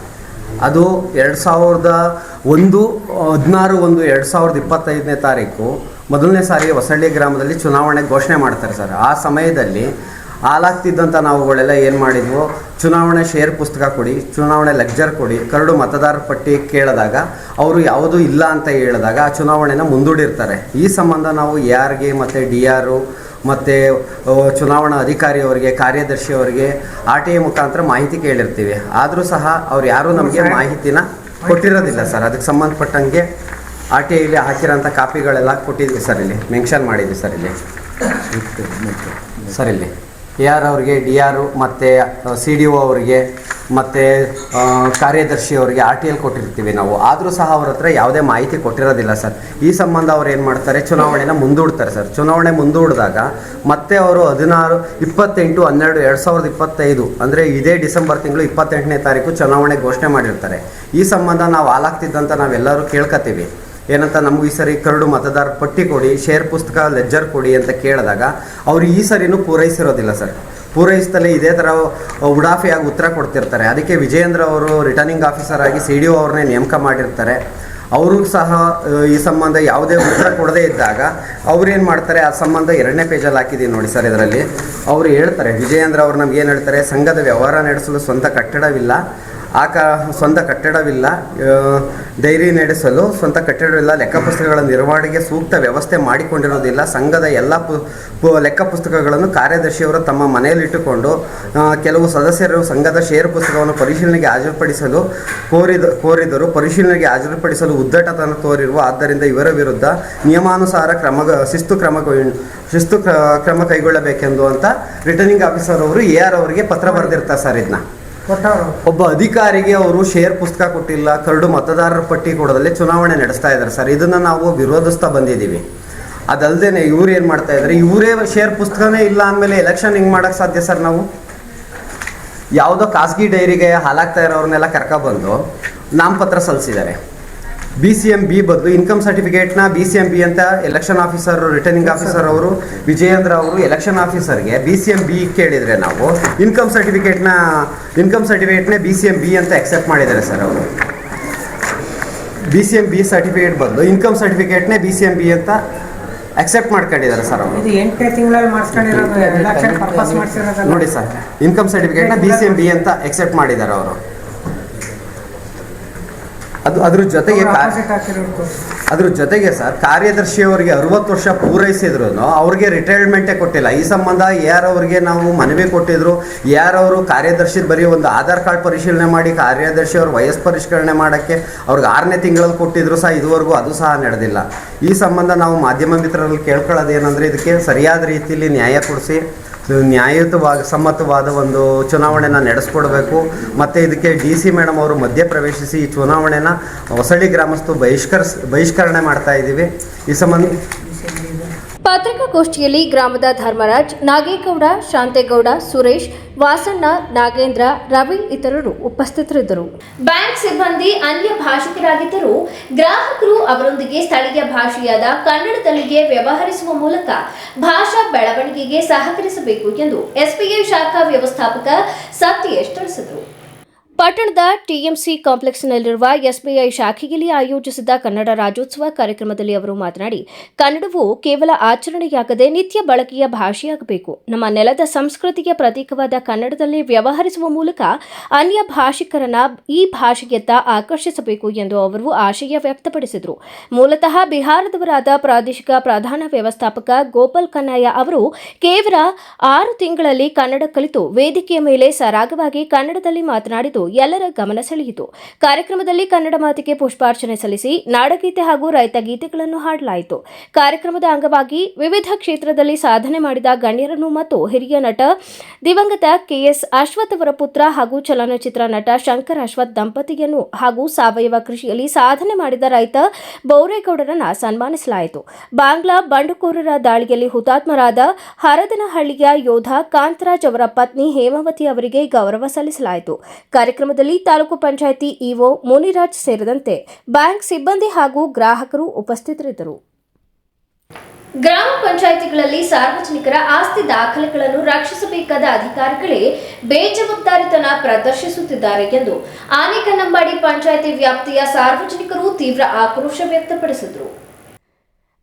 ಅದು 2016/1/2025 ಮೊದಲನೇ ಸಾರಿ ಹೊಸಳ್ಳಿ ಗ್ರಾಮದಲ್ಲಿ ಚುನಾವಣೆ ಘೋಷಣೆ ಮಾಡ್ತಾರೆ ಸರ್. ಆ ಸಮಯದಲ್ಲಿ ಹಾಲಾಗ್ತಿದ್ದಂಥ ನಾವುಗಳೆಲ್ಲ ಏನು ಮಾಡಿದ್ವು, ಚುನಾವಣೆ ಶೇರ್ ಪುಸ್ತಕ ಕೊಡಿ, ಚುನಾವಣೆ ಲೆಕ್ಚರ್ ಕೊಡಿ, ಕರಡು ಮತದಾರರ ಪಟ್ಟಿ ಕೇಳಿದಾಗ ಅವರು ಯಾವುದೂ ಇಲ್ಲ ಅಂತ ಹೇಳಿದಾಗ ಆ ಚುನಾವಣೆನ ಮುಂದೂಡಿರ್ತಾರೆ. ಈ ಸಂಬಂಧ ನಾವು ARಗೆ ಮತ್ತು DR ಮತ್ತು ಚುನಾವಣಾ ಅಧಿಕಾರಿಯವರಿಗೆ, ಕಾರ್ಯದರ್ಶಿಯವರಿಗೆ RTI ಮುಖಾಂತರ ಮಾಹಿತಿ ಕೇಳಿರ್ತೀವಿ. ಆದರೂ ಸಹ ಅವ್ರು ಯಾರೂ ನಮಗೆ ಮಾಹಿತಿನ ಕೊಟ್ಟಿರೋದಿಲ್ಲ ಸರ್. ಅದಕ್ಕೆ ಸಂಬಂಧಪಟ್ಟಂಗೆ RTIಲಿ ಹಾಕಿರೋಂಥ ಕಾಪಿಗಳೆಲ್ಲ ಕೊಟ್ಟಿದ್ವಿ ಸರ್. ಇಲ್ಲಿ ಮೆನ್ಷನ್ ಮಾಡಿದ್ವಿ ಸರ್. ಇಲ್ಲಿ ಸರ್ ಇಲ್ಲಿ AR ಅವ್ರಿಗೆ, DR ಮತ್ತು CDO ಅವರಿಗೆ ಮತ್ತು ಕಾರ್ಯದರ್ಶಿ ಅವರಿಗೆ RTIಯಲ್ಲಿ ಕೊಟ್ಟಿರ್ತೀವಿ ನಾವು. ಆದರೂ ಸಹ ಅವ್ರ ಹತ್ರ ಯಾವುದೇ ಮಾಹಿತಿ ಕೊಟ್ಟಿರೋದಿಲ್ಲ ಸರ್. ಈ ಸಂಬಂಧ ಅವ್ರು ಏನು ಮಾಡ್ತಾರೆ, ಚುನಾವಣೆನ ಮುಂದೂಡ್ತಾರೆ ಸರ್. ಚುನಾವಣೆ ಮುಂದೂಡಿದಾಗ ಮತ್ತೆ ಅವರು 28/12/2025 ಅಂದರೆ ಇದೇ ಡಿಸೆಂಬರ್ ತಿಂಗಳು 28ನೇ ತಾರೀಕು ಚುನಾವಣೆ ಘೋಷಣೆ ಮಾಡಿರ್ತಾರೆ. ಈ ಸಂಬಂಧ ನಾವು ಹಾಲಾಗ್ತಿದ್ದಂಥ ನಾವೆಲ್ಲರೂ ಕೇಳ್ಕೊತೀವಿ. ಏನಂತ, ನಮಗೂ ಈ ಸರಿ ಕರಡು ಮತದಾರ ಪಟ್ಟಿ ಕೊಡಿ, ಶೇರ್ ಪುಸ್ತಕ ಲೆಜ್ಜರ್ ಕೊಡಿ ಅಂತ ಕೇಳಿದಾಗ ಅವರು ಈ ಸರಿನೂ ಪೂರೈಸಿರೋದಿಲ್ಲ ಸರ್. ಪೂರೈಸ್ತಲೇ ಇದೇ ಥರ ಉಡಾಫಿಯಾಗಿ ಉತ್ತರ ಕೊಡ್ತಿರ್ತಾರೆ. ಅದಕ್ಕೆ ವಿಜಯೇಂದ್ರ ಅವರು ರಿಟರ್ನಿಂಗ್ ಆಫೀಸರ್ ಆಗಿ CDO ಅವ್ರನ್ನೇ ನೇಮಕ ಮಾಡಿರ್ತಾರೆ. ಅವರು ಸಹ ಈ ಸಂಬಂಧ ಯಾವುದೇ ಉತ್ತರ ಕೊಡದೇ ಇದ್ದಾಗ ಅವ್ರೇನು ಮಾಡ್ತಾರೆ, ಆ ಸಂಬಂಧ 2ನೇ ಪೇಜಲ್ಲಿ ಹಾಕಿದ್ದೀವಿ ನೋಡಿ ಸರ್. ಇದರಲ್ಲಿ ಅವರು ಹೇಳ್ತಾರೆ, ವಿಜಯೇಂದ್ರ ಅವರು ನಮಗೇನು ಹೇಳ್ತಾರೆ, ಸಂಘದ ವ್ಯವಹಾರ ನಡೆಸಲು ಸ್ವಂತ ಕಟ್ಟಡವಿಲ್ಲ, ಸ್ವಂತ ಕಟ್ಟಡವಿಲ್ಲ, ಡೈರಿ ನಡೆಸಲು ಸ್ವಂತ ಕಟ್ಟಡವಿಲ್ಲ, ಲೆಕ್ಕ ಪುಸ್ತಕಗಳ ನಿರ್ವಹಣೆಗೆ ಸೂಕ್ತ ವ್ಯವಸ್ಥೆ ಮಾಡಿಕೊಂಡಿರೋದಿಲ್ಲ, ಸಂಘದ ಎಲ್ಲ ಲೆಕ್ಕ ಪುಸ್ತಕಗಳನ್ನು ಕಾರ್ಯದರ್ಶಿಯವರು ತಮ್ಮ ಮನೆಯಲ್ಲಿಟ್ಟುಕೊಂಡು ಕೆಲವು ಸದಸ್ಯರು ಸಂಘದ ಷೇರು ಪುಸ್ತಕವನ್ನು ಪರಿಶೀಲನೆಗೆ ಹಾಜರುಪಡಿಸಲು ಕೋರಿದರು. ಪರಿಶೀಲನೆಗೆ ಹಾಜರುಪಡಿಸಲು ಉದ್ದಟತನ ತೋರಿರುವ, ಆದ್ದರಿಂದ ಇವರ ವಿರುದ್ಧ ನಿಯಮಾನುಸಾರ ಶಿಸ್ತು ಕ್ರಮ ಕೈಗೊಳ್ಳಬೇಕೆಂದು ಅಂತ ರಿಟರ್ನಿಂಗ್ ಆಫೀಸರ್ ಅವರು AR ಅವರಿಗೆ ಪತ್ರ ಬರೆದಿರ್ತಾರೆ ಸರ್. ಇದನ್ನ ಒಬ್ಬ ಅಧಿಕಾರಿಗೆ ಅವರು ಶೇರ್ ಪುಸ್ತಕ ಕೊಟ್ಟಿಲ್ಲ, ಕರಡು ಮತದಾರರ ಪಟ್ಟಿ ಕೊಡೋದಲ್ಲೇ ಚುನಾವಣೆ ನಡೆಸ್ತಾ ಇದ್ದಾರೆ ಸರ್. ಇದನ್ನು ನಾವು ವಿರೋಧಿಸ್ತಾ ಬಂದಿದ್ದೀವಿ. ಅದಲ್ಲದೆ ಇವ್ರು ಏನು ಮಾಡ್ತಾ ಇದ್ದಾರೆ, ಇವರೇ ಶೇರ್ ಪುಸ್ತಕನೇ ಇಲ್ಲ ಅಂದಮೇಲೆ ಎಲೆಕ್ಷನ್ ಹೆಂಗೆ ಮಾಡೋಕ್ಕೆ ಸಾಧ್ಯ ಸರ್? ನಾವು ಯಾವುದೋ ಖಾಸಗಿ ಡೈರಿಗೆ ಹಾಲಾಗ್ತಾ ಇರೋರನ್ನೆಲ್ಲ ಕರ್ಕೊಬಂದು ನಾಮಪತ್ರ ಸಲ್ಲಿಸಿದ್ದಾರೆ. BCMB ಬದಲು ಇನ್ಕಮ್ ಸರ್ಟಿಫಿಕೇಟ್ನ BCMB ಅಂತ ಎಲೆಕ್ಷನ್ ಆಫೀಸರ್, ರಿಟರ್ನಿಂಗ್ ಆಫೀಸರ್ ಅವರು ವಿಜಯೇಂದ್ರ ಅವರು ಎಲೆಕ್ಷನ್ ಆಫೀಸರ್ಗೆ BCMB ಕೇಳಿದರೆ ನಾವು ಇನ್ಕಮ್ ಸರ್ಟಿಫಿಕೇಟ್ನೇ BCMB ಅಂತ ಎಕ್ಸೆಪ್ಟ್ ಮಾಡಿದ್ದಾರೆ ಸರ್. ಅವರು BCMB ಸರ್ಟಿಫಿಕೇಟ್ ಬದಲು ಇನ್ಕಮ್ ಸರ್ಟಿಫಿಕೇಟ್ನೇ BCMB ಅಂತ ಅಕ್ಸೆಪ್ಟ್ ಮಾಡ್ಕೊಂಡಿದ್ದಾರೆ ಸರ್. ಅವರು 8ನೇ ತಿಂಗಳಲ್ಲಿ ಮಾಡಿಸ್ಕೊಂಡಿರೋದು ಎಲೆಕ್ಷನ್ ಪರ್ಪಸ್ ಮಾಡಿಸಿರೋದು ನೋಡಿ ಸರ್. ಇನ್ಕಮ್ ಸರ್ಟಿಫಿಕೇಟ್ನ BCMB ಅಂತ ಅಕ್ಸೆಪ್ಟ್ ಮಾಡಿದ್ದಾರೆ ಅವರು. ಅದ್ರ ಜೊತೆಗೆ ಸರ್, ಕಾರ್ಯದರ್ಶಿಯವರಿಗೆ 60 ವರ್ಷ ಪೂರೈಸಿದ್ರು ಅವ್ರಿಗೆ ರಿಟೈರ್ಮೆಂಟೇ ಕೊಟ್ಟಿಲ್ಲ. ಈ ಸಂಬಂಧ AR ಅವರಿಗೆ ನಾವು ಮನವಿ ಕೊಟ್ಟಿದ್ರು. AR ಅವರು ಕಾರ್ಯದರ್ಶಿ ಬರೀ ಒಂದು ಆಧಾರ್ ಕಾರ್ಡ್ ಪರಿಶೀಲನೆ ಮಾಡಿ ಕಾರ್ಯದರ್ಶಿ ಅವ್ರ ವಯಸ್ಸು ಪರಿಷ್ಕರಣೆ ಮಾಡೋಕ್ಕೆ ಅವ್ರಿಗೆ 6ನೇ ತಿಂಗಳಲ್ಲಿ ಕೊಟ್ಟಿದ್ರು ಸಹ ಇದುವರೆಗೂ ಅದು ಸಹ ನಡೆದಿಲ್ಲ. ಈ ಸಂಬಂಧ ನಾವು ಮಾಧ್ಯಮ ಮಿತ್ರರಲ್ಲಿ ಕೇಳ್ಕೊಳ್ಳೋದು ಏನಂದರೆ, ಇದಕ್ಕೆ ಸರಿಯಾದ ರೀತಿಯಲ್ಲಿ ನ್ಯಾಯ ಕೊಡಿಸಿ ಸಮ್ಮತವಾದ ಒಂದು ಚುನಾವಣೆನ ನಡೆಸ್ಕೊಡ್ಬೇಕು. ಮತ್ತು ಇದಕ್ಕೆ DC ಮೇಡಮ್ ಅವರು ಮಧ್ಯ ಪ್ರವೇಶಿಸಿ ಈ ಚುನಾವಣೆನ ಹೊಸಳ್ಳಿ ಗ್ರಾಮಸ್ಥರು ಬಹಿಷ್ಕರಣೆ ಮಾಡ್ತಾ ಇದ್ದೀವಿ. ಈ ಸಂಬಂಧ ಪತ್ರಿಕಾಗೋಷ್ಠಿಯಲ್ಲಿ ಗ್ರಾಮದ ಧರ್ಮರಾಜ್, ನಾಗೇಗೌಡ, ಶಾಂತೇಗೌಡ, ಸುರೇಶ್, ವಾಸಣ್ಣ, ನಾಗೇಂದ್ರ, ರವಿ ಇತರರು ಉಪಸ್ಥಿತರಿದ್ದರು. ಬ್ಯಾಂಕ್ ಸಿಬ್ಬಂದಿ ಅನ್ಯ ಭಾಷಿಕರಾಗಿದ್ದರೂ ಗ್ರಾಹಕರು ಅವರೊಂದಿಗೆ ಸ್ಥಳೀಯ ಭಾಷೆಯಾದ ಕನ್ನಡದಲ್ಲಿಯೇ ವ್ಯವಹರಿಸುವ ಮೂಲಕ ಭಾಷಾ ಬೆಳವಣಿಗೆಗೆ ಸಹಕರಿಸಬೇಕು ಎಂದು SBI ಶಾಖಾ ವ್ಯವಸ್ಥಾಪಕ ಸತ್ಯೇಶ್ ತಿಳಿಸಿದರು. ಪಟ್ಟಣದ ಟಿಎಂಸಿ ಕಾಂಪ್ಲೆಕ್ಸ್ನಲ್ಲಿರುವ ಎಸ್ಬಿಐ ಶಾಖೆಯಲ್ಲಿ ಆಯೋಜಿಸಿದ್ದ ಕನ್ನಡ ರಾಜ್ಯೋತ್ಸವ ಕಾರ್ಯಕ್ರಮದಲ್ಲಿ ಅವರು ಮಾತನಾಡಿ, ಕನ್ನಡವು ಕೇವಲ ಆಚರಣೆಯಾಗದೆ ನಿತ್ಯ ಬಳಕೆಯ ಭಾಷೆಯಾಗಬೇಕು. ನಮ್ಮ ನೆಲದ ಸಂಸ್ಕೃತಿಯ ಪ್ರತೀಕವಾದ ಕನ್ನಡದಲ್ಲಿ ವ್ಯವಹರಿಸುವ ಮೂಲಕ ಅನ್ಯ ಭಾಷಿಕರನ್ನ ಈ ಭಾಷೆಯತ್ತ ಆಕರ್ಷಿಸಬೇಕು ಎಂದು ಅವರು ಆಶಯ ವ್ಯಕ್ತಪಡಿಸಿದರು. ಮೂಲತಃ ಬಿಹಾರದವರಾದ ಪ್ರಾದೇಶಿಕ ಪ್ರಧಾನ ವ್ಯವಸ್ಥಾಪಕ ಗೋಪಾಲ್ ಕನ್ನಯ್ಯ ಅವರು ಕೇವಲ 6 ತಿಂಗಳಲ್ಲಿ ಕನ್ನಡ ಕಲಿತು ವೇದಿಕೆಯ ಮೇಲೆ ಸರಾಗವಾಗಿ ಕನ್ನಡದಲ್ಲಿ ಮಾತನಾಡಿದ್ದು ಎಲ್ಲರ ಗಮನ ಸೆಳೆಯಿತು. ಕಾರ್ಯಕ್ರಮದಲ್ಲಿ ಕನ್ನಡ ಮಾತಿಗೆ ಪುಷ್ಪಾರ್ಚನೆ ಸಲ್ಲಿಸಿ ನಾಡಗೀತೆ ಹಾಗೂ ರೈತ ಗೀತೆಗಳನ್ನು ಹಾಡಲಾಯಿತು. ಕಾರ್ಯಕ್ರಮದ ಅಂಗವಾಗಿ ವಿವಿಧ ಕ್ಷೇತ್ರದಲ್ಲಿ ಸಾಧನೆ ಮಾಡಿದ ಗಣ್ಯರನ್ನು ಮತ್ತು ಹಿರಿಯ ನಟ ದಿವಂಗತ ಕೆಎಸ್ ಅಶ್ವಥ್ ಅವರ ಪುತ್ರ ಹಾಗೂ ಚಲನಚಿತ್ರ ನಟ ಶಂಕರ್ ಅಶ್ವಥ್ ದಂಪತಿಯನ್ನು ಹಾಗೂ ಸಾವಯವ ಕೃಷಿಯಲ್ಲಿ ಸಾಧನೆ ಮಾಡಿದ ರೈತ ಬೋರೇಗೌಡರನ್ನು ಸನ್ಮಾನಿಸಲಾಯಿತು. ಬಾಂಗ್ಲಾ ಬಂಡುಕೋರರ ದಾಳಿಯಲ್ಲಿ ಹುತಾತ್ಮರಾದ ಹರದನಹಳ್ಳಿಯ ಯೋಧ ಕಾಂತರಾಜ್ ಅವರ ಪತ್ನಿ ಹೇಮಾವತಿ ಅವರಿಗೆ ಗೌರವ ಸಲ್ಲಿಸಲಾಯಿತು. ಕಾರ್ಯಕ್ರಮದಲ್ಲಿ ತಾಲೂಕು ಪಂಚಾಯಿತಿ ಇಒ ಮುನಿರಾಜ್ ಸೇರಿದಂತೆ ಬ್ಯಾಂಕ್ ಸಿಬ್ಬಂದಿ ಹಾಗೂ ಗ್ರಾಹಕರು ಉಪಸ್ಥಿತರಿದ್ದರು. ಗ್ರಾಮ ಪಂಚಾಯಿತಿಗಳಲ್ಲಿ ಸಾರ್ವಜನಿಕರ ಆಸ್ತಿ ದಾಖಲೆಗಳನ್ನು ರಕ್ಷಿಸಬೇಕಾದ ಅಧಿಕಾರಿಗಳೇ ಬೇಜವಾಬ್ದಾರಿತನ ಪ್ರದರ್ಶಿಸುತ್ತಿದ್ದಾರೆ ಎಂದು ಆನೆಕನ್ನಂಬಾಡಿ ಪಂಚಾಯಿತಿ ವ್ಯಾಪ್ತಿಯ ಸಾರ್ವಜನಿಕರು ತೀವ್ರ ಆಕ್ರೋಶ ವ್ಯಕ್ತಪಡಿಸಿದರು.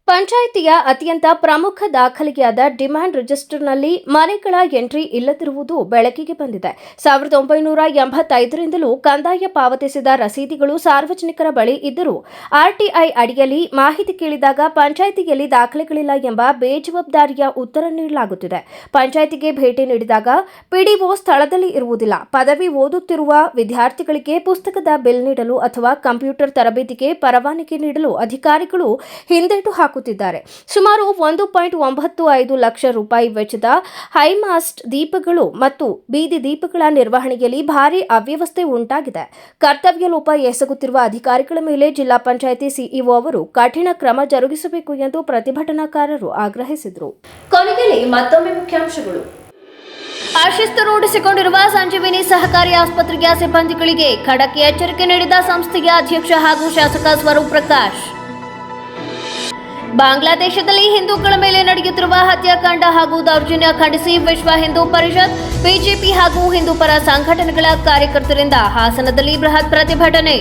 ಪಂಚಾಯಿತಿಯ ಅತ್ಯಂತ ಪ್ರಮುಖ ದಾಖಲೆಯಾದ ಡಿಮ್ಯಾಂಡ್ ರಿಜಿಸ್ಟರ್ನಲ್ಲಿ ಮನೆಗಳ ಎಂಟ್ರಿ ಇಲ್ಲದಿರುವುದು ಬೆಳಕಿಗೆ ಬಂದಿದೆ. 1985ರಿಂದಲೂ ಕಂದಾಯ ಪಾವತಿಸಿದ ರಸೀದಿಗಳು ಸಾರ್ವಜನಿಕರ ಬಳಿ ಇದ್ದರೂ ಆರ್ಟಿಐ ಅಡಿಯಲ್ಲಿ ಮಾಹಿತಿ ಕೇಳಿದಾಗ ಪಂಚಾಯಿತಿಯಲ್ಲಿ ದಾಖಲೆಗಳಿಲ್ಲ ಎಂಬ ಬೇಜವಾಬ್ದಾರಿಯ ಉತ್ತರ ನೀಡಲಾಗುತ್ತಿದೆ. ಪಂಚಾಯಿತಿಗೆ ಭೇಟಿ ನೀಡಿದಾಗ ಪಿಡಿಒ ಸ್ಥಳದಲ್ಲಿ ಇರುವುದಿಲ್ಲ. ಪದವಿ ಓದುತ್ತಿರುವ ವಿದ್ಯಾರ್ಥಿಗಳಿಗೆ ಪುಸ್ತಕದ ಬಿಲ್ ನೀಡಲು ಅಥವಾ ಕಂಪ್ಯೂಟರ್ ತರಬೇತಿಗೆ ಪರವಾನಗಿ ನೀಡಲು ಅಧಿಕಾರಿಗಳು ಹಿಂದೇಟು ಹಾಕುತ್ತಿದ್ದಾರೆ. ಸುಮಾರು 1.95 ಲಕ್ಷ ರೂಪಾಯಿ ವೆಚ್ಚದ ಹೈಮಾಸ್ಟ್ ದೀಪಗಳು ಮತ್ತು ಬೀದಿ ದೀಪಗಳ ನಿರ್ವಹಣೆಯಲ್ಲಿ ಭಾರೀ ಅವ್ಯವಸ್ಥೆ ಉಂಟಾಗಿದೆ. ಕರ್ತವ್ಯ ಲೋಪ ಎಸಗುತ್ತಿರುವ ಅಧಿಕಾರಿಗಳ ಮೇಲೆ ಜಿಲ್ಲಾ ಪಂಚಾಯಿತಿ ಸಿಇಒ ಅವರು ಕಠಿಣ ಕ್ರಮ ಜರುಗಿಸಬೇಕು ಎಂದು ಪ್ರತಿಭಟನಾಕಾರರು ಆಗ್ರಹಿಸಿದರು. ಕೊನೆಯಲ್ಲಿ ಮತ್ತೊಮ್ಮೆ ಮುಖ್ಯಾಂಶಗಳು. ಅಶಿಸ್ತು ರೂಢಿಸಿಕೊಂಡಿರುವ ಸಂಜೀವಿನಿ ಸಹಕಾರಿ ಆಸ್ಪತ್ರೆಯ ಸಿಬ್ಬಂದಿಗಳಿಗೆ ಖಡಕ್ ಎಚ್ಚರಿಕೆ ನೀಡಿದ ಸಂಸ್ಥೆಯ ಅಧ್ಯಕ್ಷ ಹಾಗೂ ಶಾಸಕ ಸ್ವರೂಪ್ ಪ್ರಕಾಶ್. ಬಾಂಗ್ಲಾದೇಶದಲ್ಲಿ ಹಿಂದೂಗಳ ಮೇಲೆ ನಡೆಯುತ್ತಿರುವ ಹತ್ಯಾಕಾಂಡ ಹಾಗೂ ದೌರ್ಜನ್ಯ ಖಂಡಿಸಿ ವಿಶ್ವ ಹಿಂದೂ ಪರಿಷತ್, ಬಿಜೆಪಿ ಹಾಗೂ ಹಿಂದೂ ಪರ ಸಂಘಟನೆಗಳ ಕಾರ್ಯಕರ್ತರಿಂದ ಹಾಸನದಲ್ಲಿ ಬೃಹತ್ ಪ್ರತಿಭಟನೆ.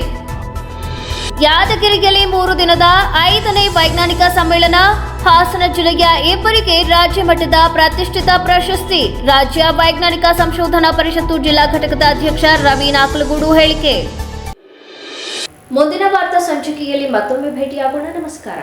ಯಾದಗಿರಿಯಲ್ಲಿ 3 ದಿನದ 5ನೇ ವೈಜ್ಞಾನಿಕ ಸಮ್ಮೇಳನ. ಹಾಸನ ಜಿಲ್ಲೆಯ ಇಬ್ಬರಿಗೆ ರಾಜ್ಯ ಮಟ್ಟದ ಪ್ರತಿಷ್ಠಿತ ಪ್ರಶಸ್ತಿ. ರಾಜ್ಯ ವೈಜ್ಞಾನಿಕ ಸಂಶೋಧನಾ ಪರಿಷತ್ತು ಜಿಲ್ಲಾ ಘಟಕದ ಅಧ್ಯಕ್ಷ ರವಿ ನಾಕಲಗೂಡು ಹೇಳಿಕೆ. ಮುಂದಿನ ವಾರ್ತಾ ಸಂಚಿಕೆಯಲ್ಲಿ ಮತ್ತೊಮ್ಮೆ ಭೇಟಿಯಾಗೋಣ. ನಮಸ್ಕಾರ.